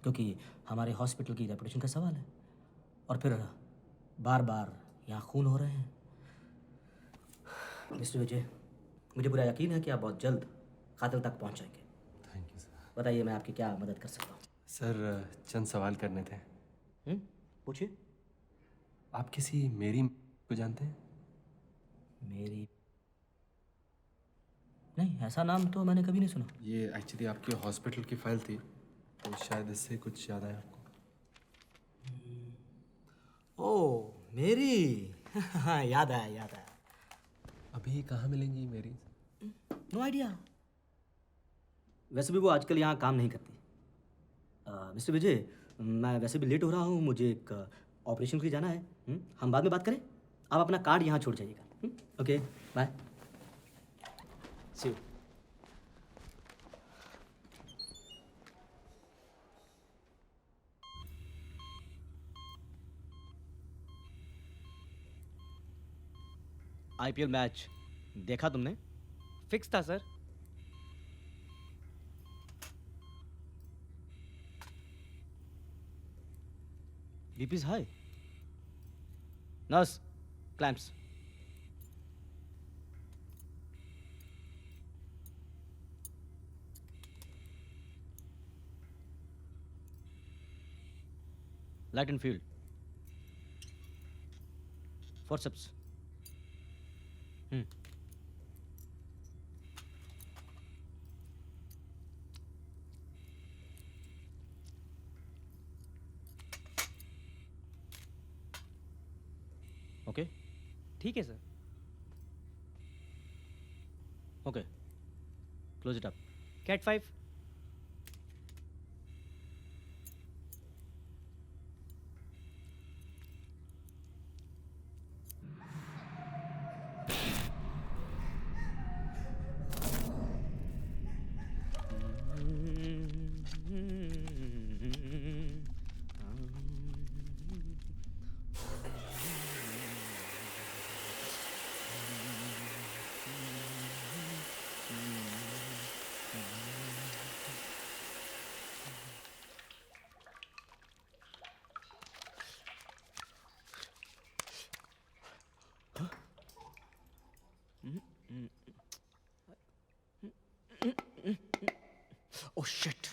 क्योंकि हमारे हॉस्पिटल की रेपुटेशन का सवाल है, और फिर बार बार यहाँ खून हो रहे हैं। मिस्टर विजय, मुझे पूरा यकीन है कि आप बहुत जल्द कातिल तक पहुँच जाएंगे। Thank you sir. बताइए, मैं आपकी क्या मदद कर सकता हूँ। सर, चंद सवाल करने थे। पूछिए। आप किसी मेरी को जानते हैं? मेरी? नहीं, ऐसा नाम तो मैंने कभी नहीं सुना। ये एक्चुअली आपके हॉस्पिटल की फाइल थी, तो शायद इससे कुछ याद आया आपको। ओह, मेरी। हाँ, याद आया। अभी कहाँ मिलेंगी मेरी? No idea. वैसे भी वो आजकल यहाँ काम नहीं करती। मिस्टर विजय, मैं वैसे भी लेट हो रहा हूँ, मुझे एक ऑपरेशन के लिए जाना है। हम बाद में बात करें, आप अपना कार्ड यहाँ छोड़ जाइएगा। Okay, bye. See you. IPL match देखा तुमने? फिक्स था sir. BP is high. Nurse, clamps. Light and field. Forceps. ठीक है सर। Okay, close it up. Cat 5। Oh shit.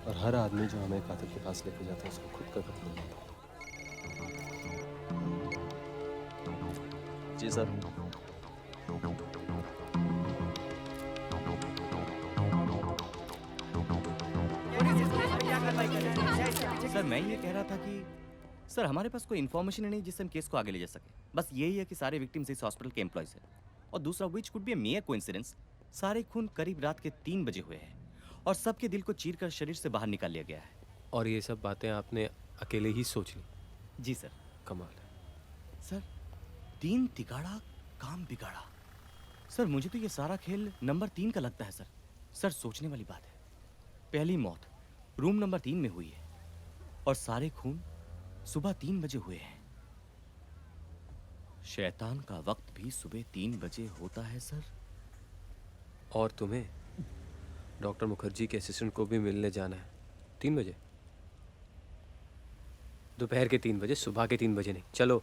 और हर आदमी जो हमें कातिल के पास लेके जाता है उसको खुद का कत्ल होता है। जी सर। सर मैं ये कह रहा था कि सर हमारे पास कोई इन्फॉर्मेशन नहीं जिससे हम केस को आगे ले जा सके। बस यही है कि सारे विक्टिम्स इस हॉस्पिटल के एम्प्लॉयज हैं और दूसरा which could be a mayor coincidence, सारे खून करीब रात के 3 बजे हुए हैं और सबके दिल को चीरकर शरीर से बाहर निकाल लिया गया है। और ये सब बातें आपने अकेले ही सोच ली? जी सर। कमाल है सर। 3 तिगाड़ा काम बिगाड़ा। सर मुझे तो ये सारा खेल नंबर 3 का लगता है सर। सर सोचने वाली बात है, पहली मौत रूम नंबर 3 में हुई है और सारे खून सुबह 3 बजे हुए हैं। शैतान का वक्त भी सुबह 3 बजे होता है सर। और तुम्हें डॉक्टर मुखर्जी के असिस्टेंट को भी मिलने जाना है 3 बजे, दोपहर के 3 बजे, सुबह के 3 बजे नहीं। चलो।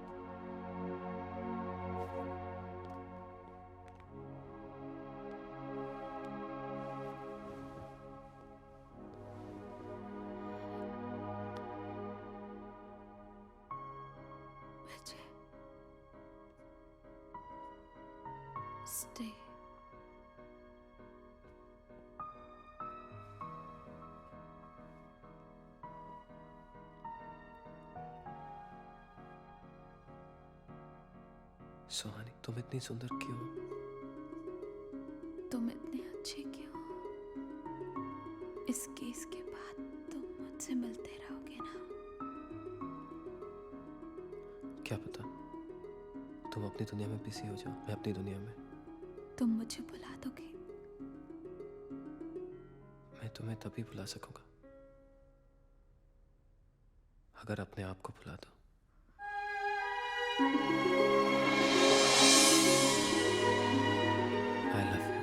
Stay. सुहानी, तुम इतनी सुंदर क्यों? तुम इतने अच्छे क्यों? इस केस के बाद तुम मुझसे मिलते रहोगे ना? क्या पता, तुम अपनी दुनिया में बिजी हो जाओ, मैं अपनी दुनिया में। तुम मुझे बुला दोगे? मैं तुम्हें तभी बुला सकूंगा अगर अपने आप को बुला दो। I love you.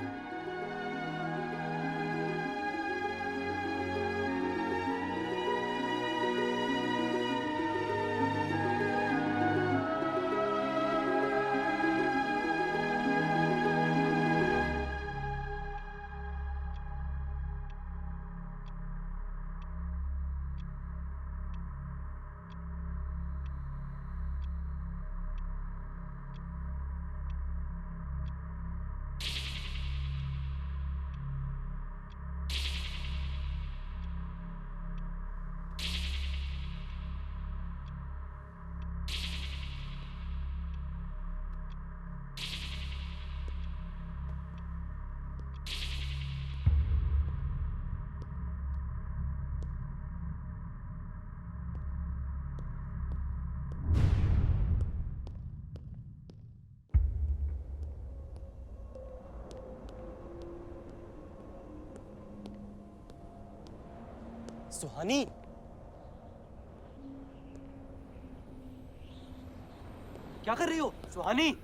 सुहानी, क्या कर रही हो सुहानी?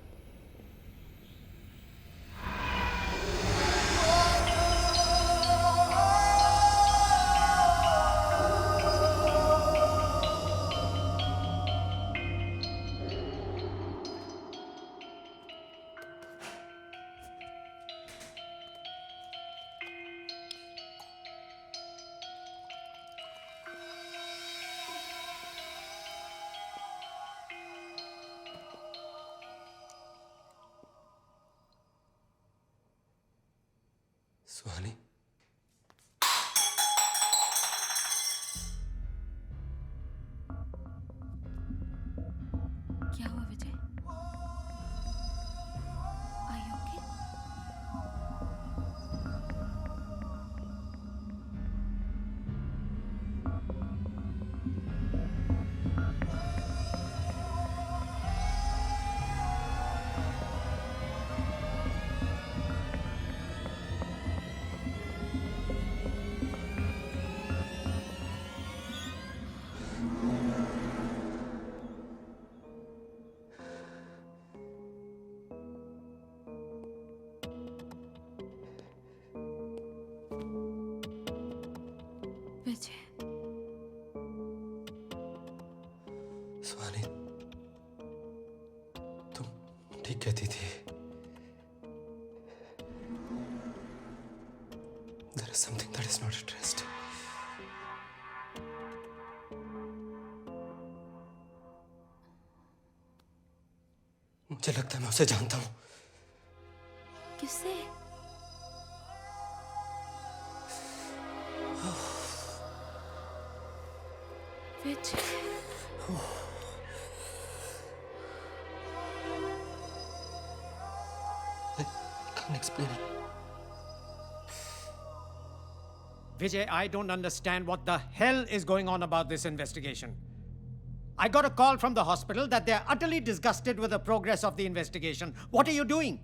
सुहानी, क्या हुआ विजय? Are you okay? विजय, सुहानी, तुम ठीक कहती थी। There is something that is not addressed. मुझे लगता है मैं उसे जानता हूं। किससे? विजय, can't explain it. Vijay, I don't understand what the hell is going on about this investigation. I got a call from the hospital that they're utterly disgusted with the progress of the investigation. What are you doing?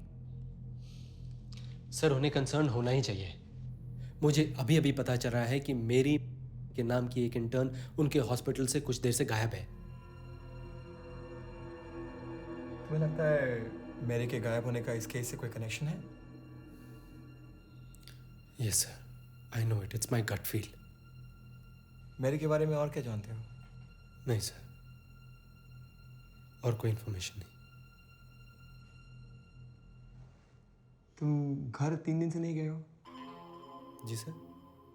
Sir, उन्हें concern होना ही चाहिए। मुझे अभी अभी पता चल रहा है कि मेरी के नाम की एक इंटर्न उनके हॉस्पिटल से कुछ देर से गायब है। तुम्हें लगता है मेरी के गायब होने का इस केस से कोई कनेक्शन है? Yes sir, I know it, it's my gut feel. मेरी के बारे में और क्या जानते हो? नहीं सर, और कोई इंफॉर्मेशन नहीं। तुम घर 3 दिन से नहीं गए हो? जी सर।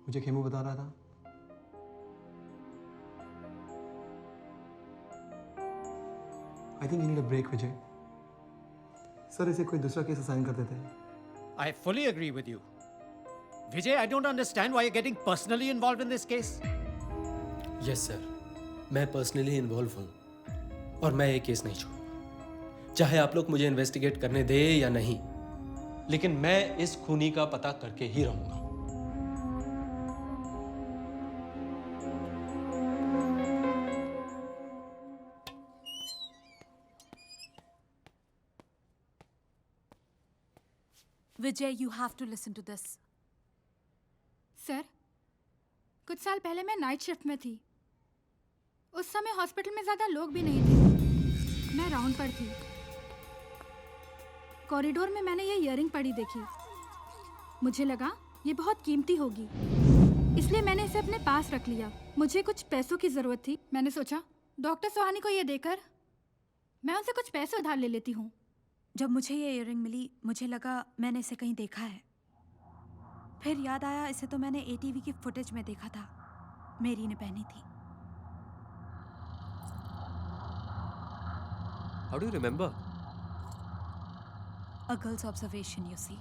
मुझे खेमू बता रहा था। I think you need a break, Vijay. Sir इसे कोई दूसरा केस असाइन कर देते हैं। I fully agree with you. Vijay, I don't understand why you're getting personally involved in this case. Yes sir, मैं पर्सनली इन्वॉल्व हूँ और मैं ये केस नहीं छोड़ूंगा, चाहे आप लोग मुझे इन्वेस्टिगेट करने दे या नहीं, लेकिन मैं इस खूनी का पता करके ही रहूंगा। विजय, you have to listen to this. Sir, कुछ साल पहले मैं नाइट शिफ्ट में थी। उस समय हॉस्पिटल में ज़्यादा लोग भी नहीं थे। मैं राउंड पर थी। कॉरिडोर में मैंने ये ईयरिंग पड़ी देखी। मुझे लगा ये बहुत कीमती होगी, इसलिए मैंने इसे अपने पास रख लिया। मुझे कुछ पैसों की ज़रूरत थी। मैंने सोचा डॉक्टर सोहानी को ये देकर मैं उनसे कुछ पैसे उधार ले लेती हूँ। जब मुझे ये ईयरिंग मिली, मुझे लगा मैंने इसे कहीं देखा है। फिर याद आया इसे तो मैंने ATV की फुटेज में देखा था। मेरी ने पहनी थी। How do you remember? A girl's observation, you see.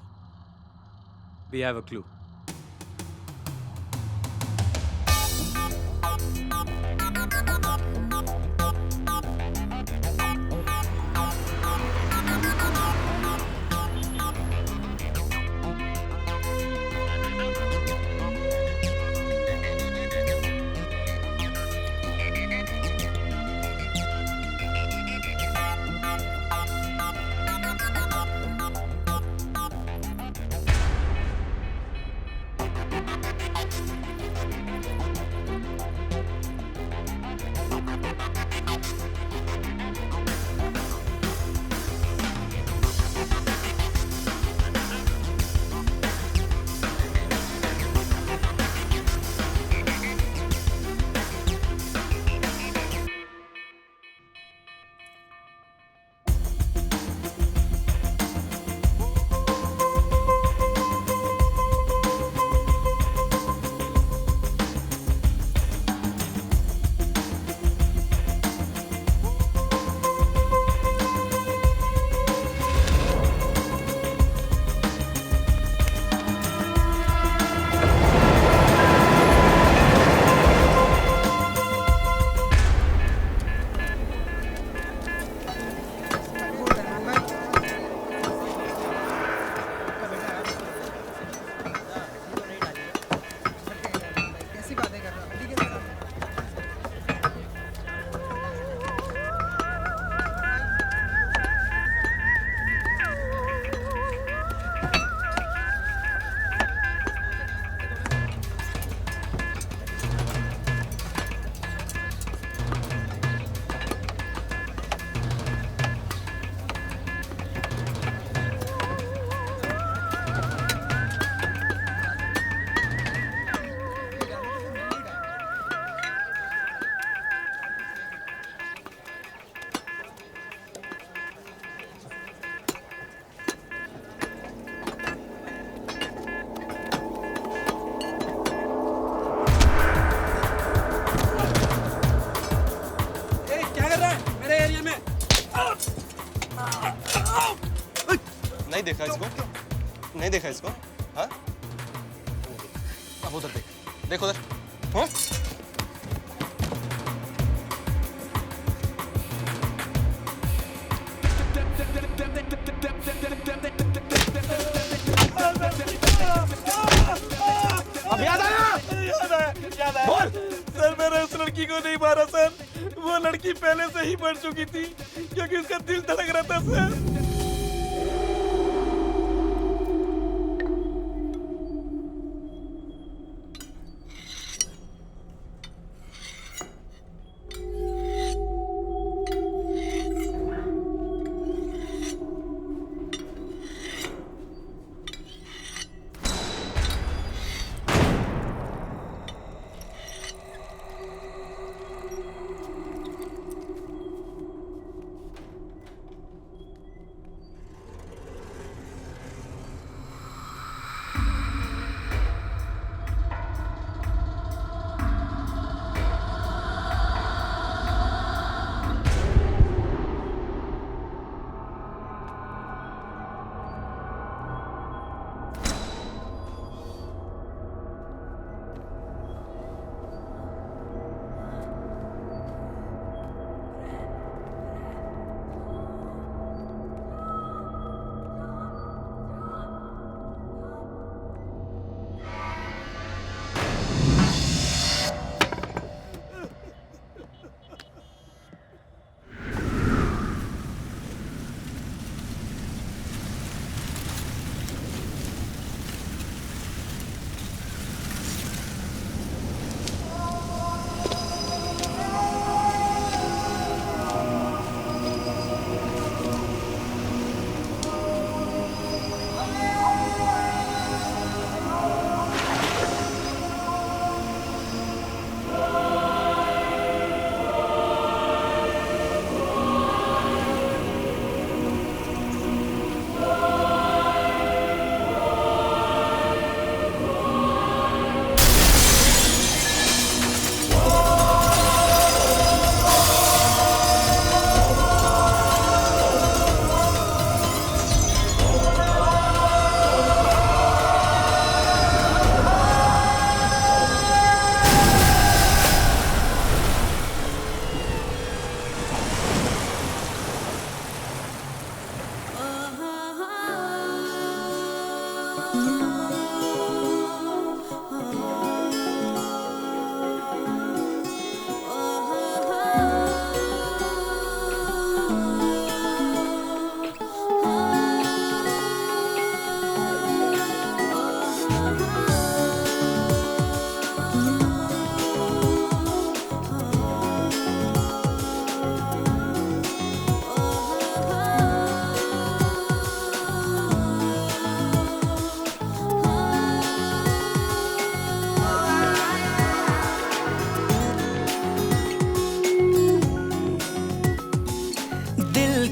We have a clue. नहीं देखा इसको? नहीं देखा इसको? हाँ? अब उधर देख, देख उधर। हाँ? अब याद आया? याद आया। बोल। सर मैंने उस लड़की को नहीं मारा सर, वो लड़की पहले से ही मर चुकी थी क्योंकि उसका दिल धड़क रहा था सर।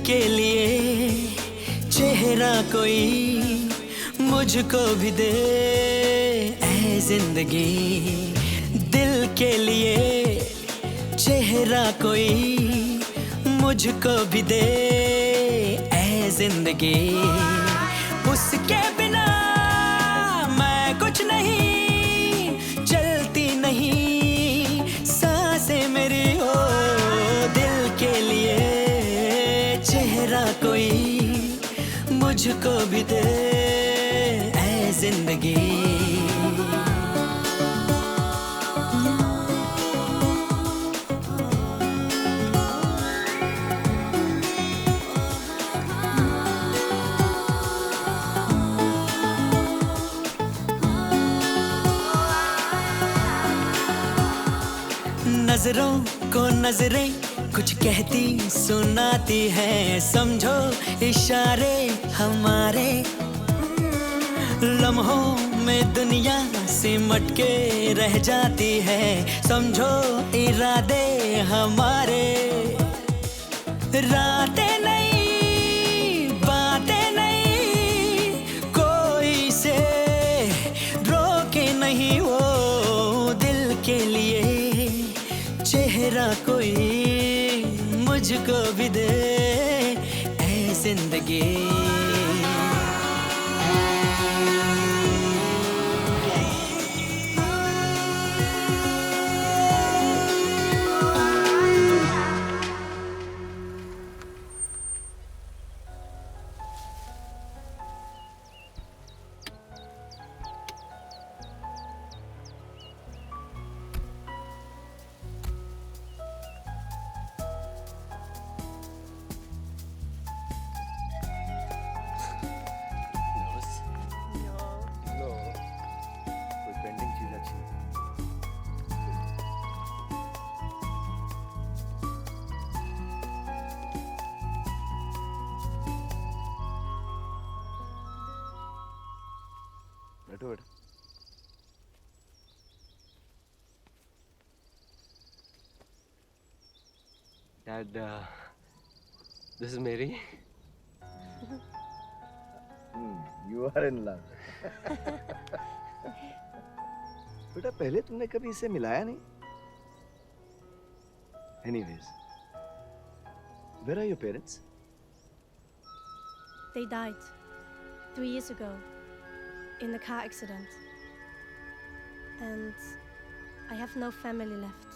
के लिए चेहरा कोई मुझको भी दे ऐ जिंदगी, दिल के लिए चेहरा कोई मुझको भी दे ऐ जिंदगी, उसके बिना मैं कुछ नहीं, चलती नहीं सांसें मेरी हो, दिल के लिए चेहरा कोई मुझको भी दे ऐ जिंदगी। नजरों को नजरें कुछ कहती सुनाती है, समझो इशारे हमारे, लम्हों में दुनिया सिमट के रह जाती है, समझो इरादे हमारे, रातें नहीं बातें नहीं कोई से रोके नहीं, वो दिल के लिए चेहरा कोई मुझको भी दे ऐ जिंदगी। बैठो बैठो। Dad, this is Mary. You are in love. बेटा पहले तुमने कभी इसे मिलाया नहीं? Anyways, where are your parents? They died 3 years ago in a car accident. And I have no family left.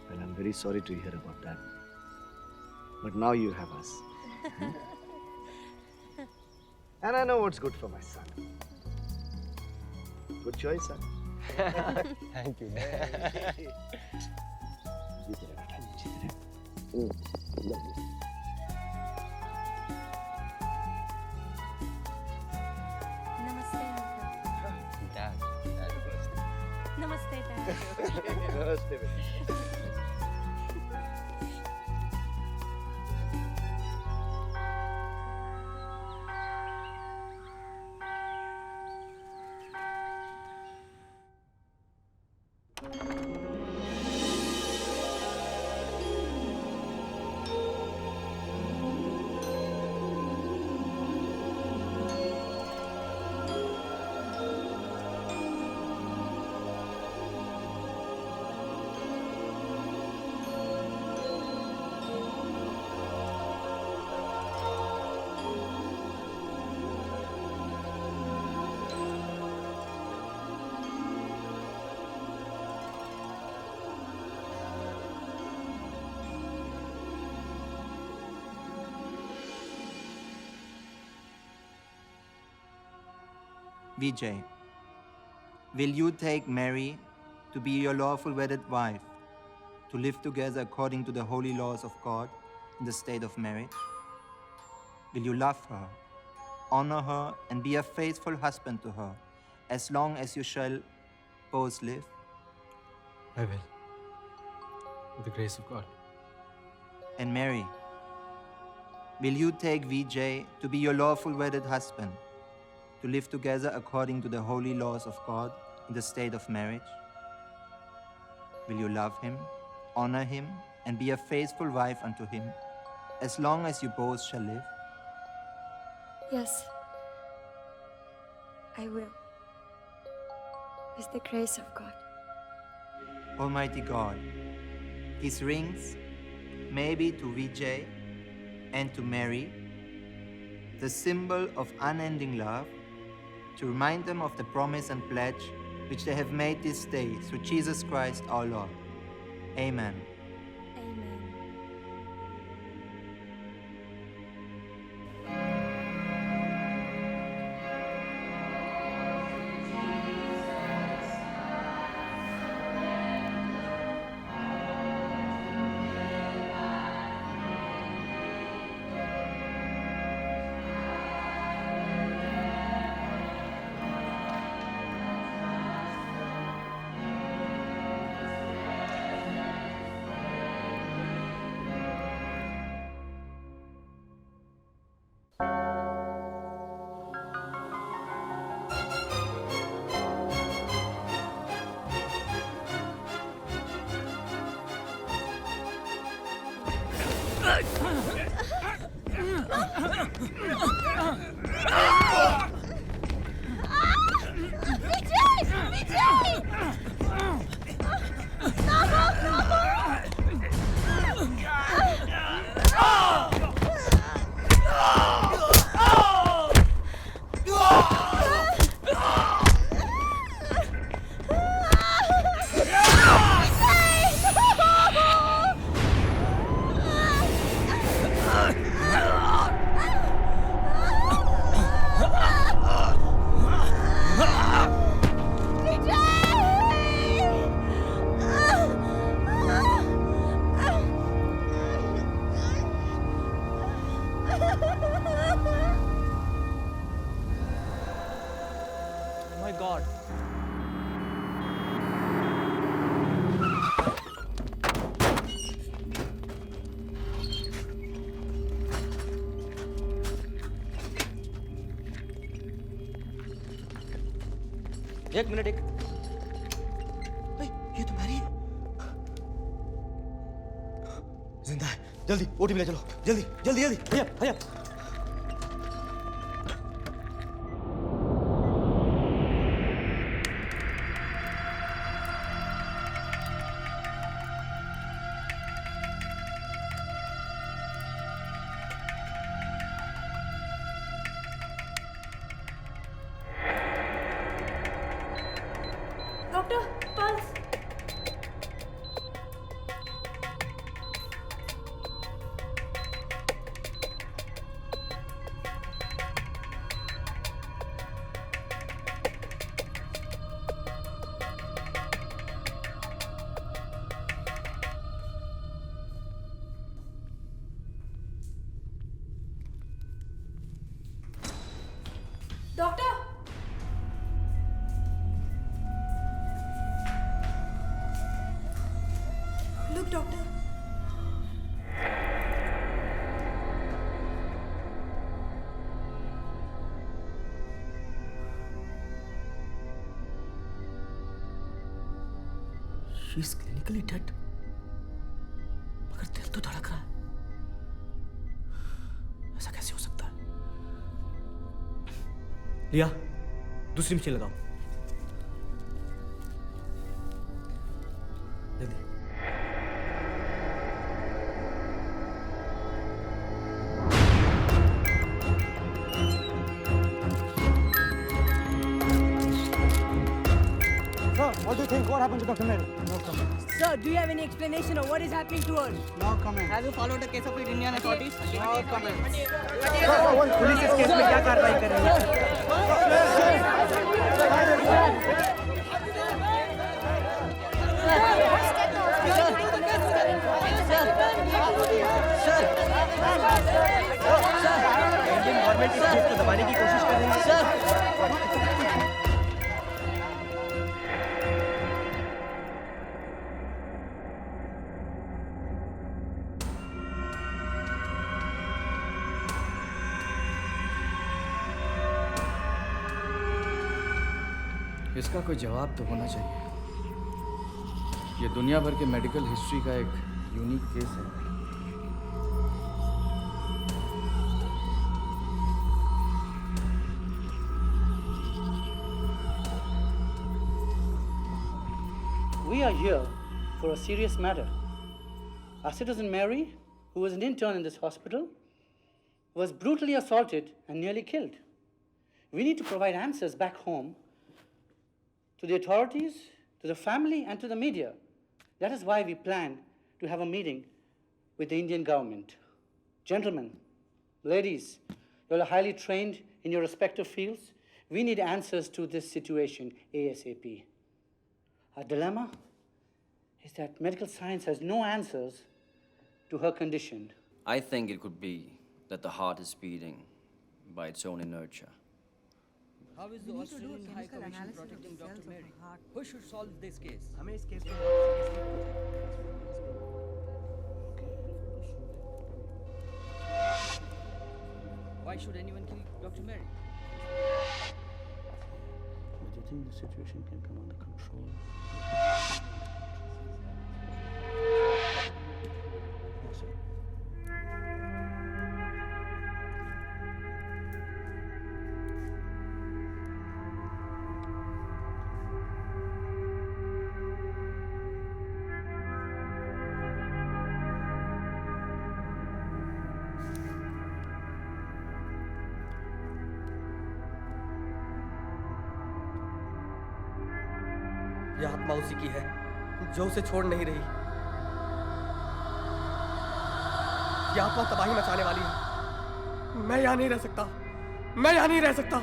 Well, I'm very sorry to hear about that. But now you have us. And I know what's good for my son. Good choice, son. Thank you. जीते रहे बेटा, जीते रहे। Love you. Namaste, uncle. Dad. Namaste, Dad. नमस्ते बेटा। Vijay, will you take Mary to be your lawful wedded wife, to live together according to the holy laws of God in the state of marriage? Will you love her, honor her, and be a faithful husband to her, as long as you shall both live? I will. With the grace of God. And Mary, will you take Vijay to be your lawful wedded husband, to live together according to the holy laws of God in the state of marriage? Will you love him, honor him, and be a faithful wife unto him, as long as you both shall live? Yes, I will. With the grace of God. Almighty God, these rings may be to Vijay and to Mary the symbol of unending love, to remind them of the promise and pledge which they have made this day through Jesus Christ our Lord. Amen. एक minute एक ये तो Mary है। जिंदा है। जल्दी OT में ले चलो। जल्दी जल्दी जल्दी। भैया भैया। Doctor, pulse. Doctor. Look, doctor. She is clinically dead. मगर दिल तो धड़क रहा है। ऐसा कैसे हो सकता है? लिया, दूसरी मशीन लगाओ। जल्दी। Sir, what do you think? What happened to Dr. Mary? No comment. Sir, do you have any explanation of what is happening to her? No comment. Have you followed the case of Indian authorities? No comment. Police इस case में क्या कार्रवाई कर रही है? इसका कोई जवाब तो होना चाहिए। ये दुनिया भर के मेडिकल हिस्ट्री का एक यूनिक केस है। We are here for a serious matter. Our citizen Mary, who was an intern in this hospital, was brutally assaulted and nearly killed. We need to provide answers back home to the authorities, to the family, and to the media. That is why we plan to have a meeting with the Indian government. Gentlemen, ladies, you are highly trained in your respective fields. We need answers to this situation ASAP. Our dilemma is that medical science has no answers to her condition. I think it could be that the heart is beating by its own inertia. How is the Australian High Commission protecting Dr. Mary? Who should solve this case? हमें इस case को Why should anyone kill Dr. Mary? But you think the situation can come under control? Yes, sir. ये आत्मा उसी की है जो उसे छोड़ नहीं रही। ये आत्मा तबाही मचाने वाली है। मैं यहाँ नहीं रह सकता। मैं यहाँ नहीं रह सकता।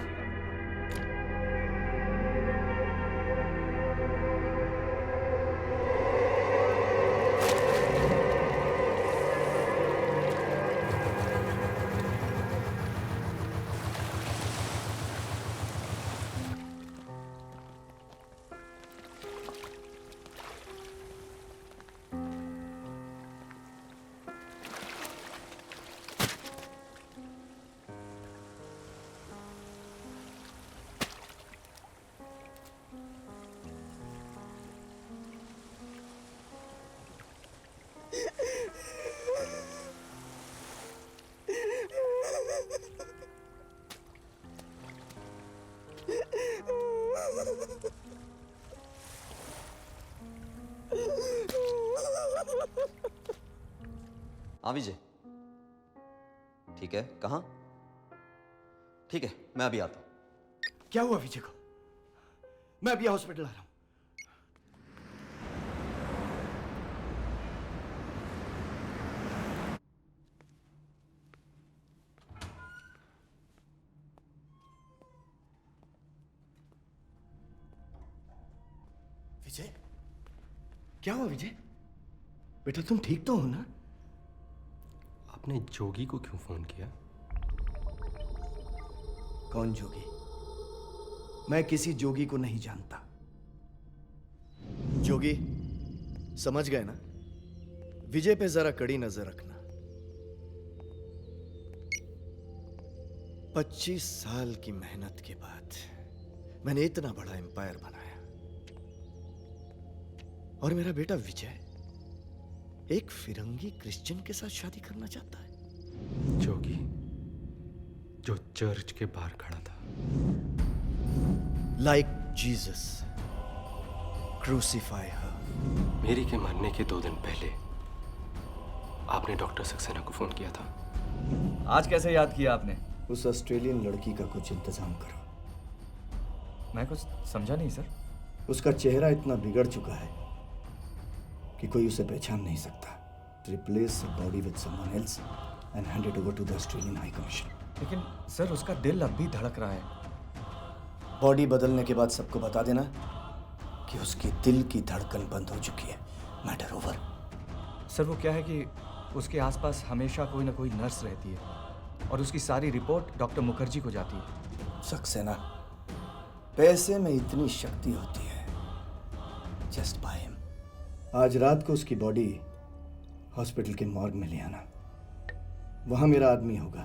हाँ विजय, ठीक है, कहाँ? ठीक है, मैं अभी आता हूँ। क्या हुआ विजय को? मैं अभी हॉस्पिटल आ रहा हूँ। विजय, क्या हुआ विजय? बेटा तुम ठीक तो हो ना? आपने जोगी को क्यों फोन किया? कौन जोगी? मैं किसी जोगी को नहीं जानता। जोगी, समझ गए ना? विजय पे जरा कड़ी नजर रखना। 25 साल की मेहनत के बाद मैंने इतना बड़ा एम्पायर बनाया और मेरा बेटा विजय एक फिरंगी क्रिश्चियन के साथ शादी करना चाहता है। जोगी जो चर्च के बाहर खड़ा था। लाइक जीसस, क्रूसीफाई हर। मेरी के मरने के 2 दिन पहले आपने डॉक्टर सक्सेना को फोन किया था। आज कैसे याद किया आपने? उस ऑस्ट्रेलियन लड़की का कुछ इंतजाम करो। मैं कुछ समझा नहीं सर। उसका चेहरा इतना बिगड़ चुका है कि कोई उसे पहचान नहीं सकता। Replace the body with someone else and hand it over to the Australian High Commission. लेकिन सर उसका दिल अब भी धड़क रहा है। बॉडी बदलने के बाद सबको बता देना कि उसकी दिल की धड़कन बंद हो चुकी है। Matter over. सर वो क्या है कि उसके आसपास हमेशा कोई ना कोई नर्स रहती है और उसकी सारी रिपोर्ट डॉक्टर मुखर्जी को जाती है। सक्सेना, पैसे में इतनी शक्ति होती है। Just by him. आज रात को उसकी बॉडी हॉस्पिटल के मॉर्ग में ले आना। वहां मेरा आदमी होगा।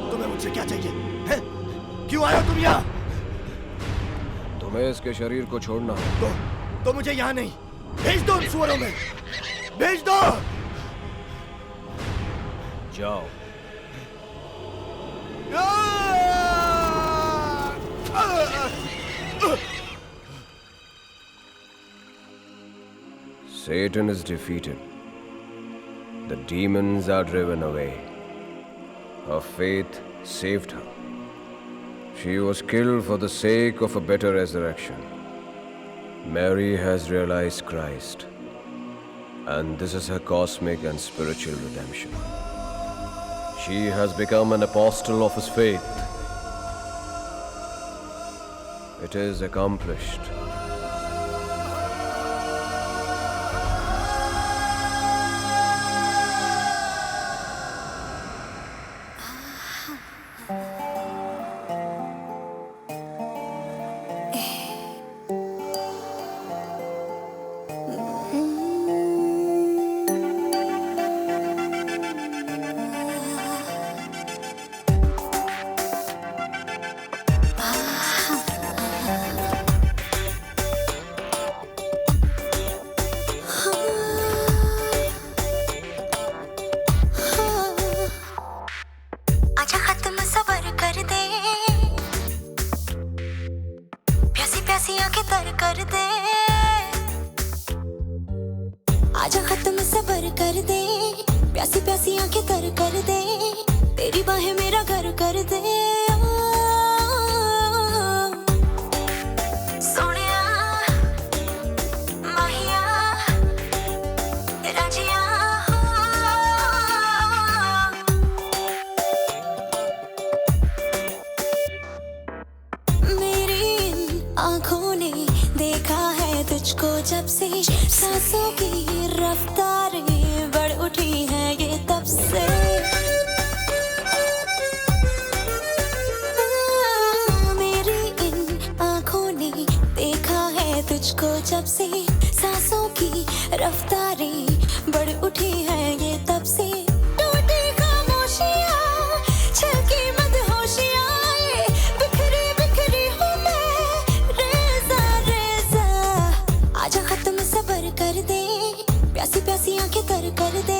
तुम्हें मुझसे क्या चाहिए हैं? क्यों आए हो तुम यहाँ? तुम्हें इसके शरीर को छोड़ना है। तो मुझे यहाँ नहीं, भेज दो उन सुअरों में, भेज दो। जाओ। Satan is defeated. The demons are driven away. Her faith saved her. She was killed for the sake of a better resurrection. Mary has realized Christ, and this is her cosmic and spiritual redemption. She has become an apostle of his faith. It is accomplished. प्यासी आंखें तर कर दे, आजा खत्म सबर कर दे, प्यासी प्यासी आंखें तर कर दे, तेरी बाहें मेरा घर कर दे। सोनिया माहिया राजिया आँखों ने देखा है तुझको जब से, सांसों की रफ्तारें बढ़ उठी हैं ये तब से। मेरी इन आँखों ने देखा है तुझको जब से, सांसों की रफ्तारें बढ़ उठी हैं ये तब से। टूटी खामोशियाँ छलकी मदहोशियाँ, ये बिखरी बिखरी हूँ आजा खत्म सबर कर दे, प्यासी प्यासी आंखें तर कर दे,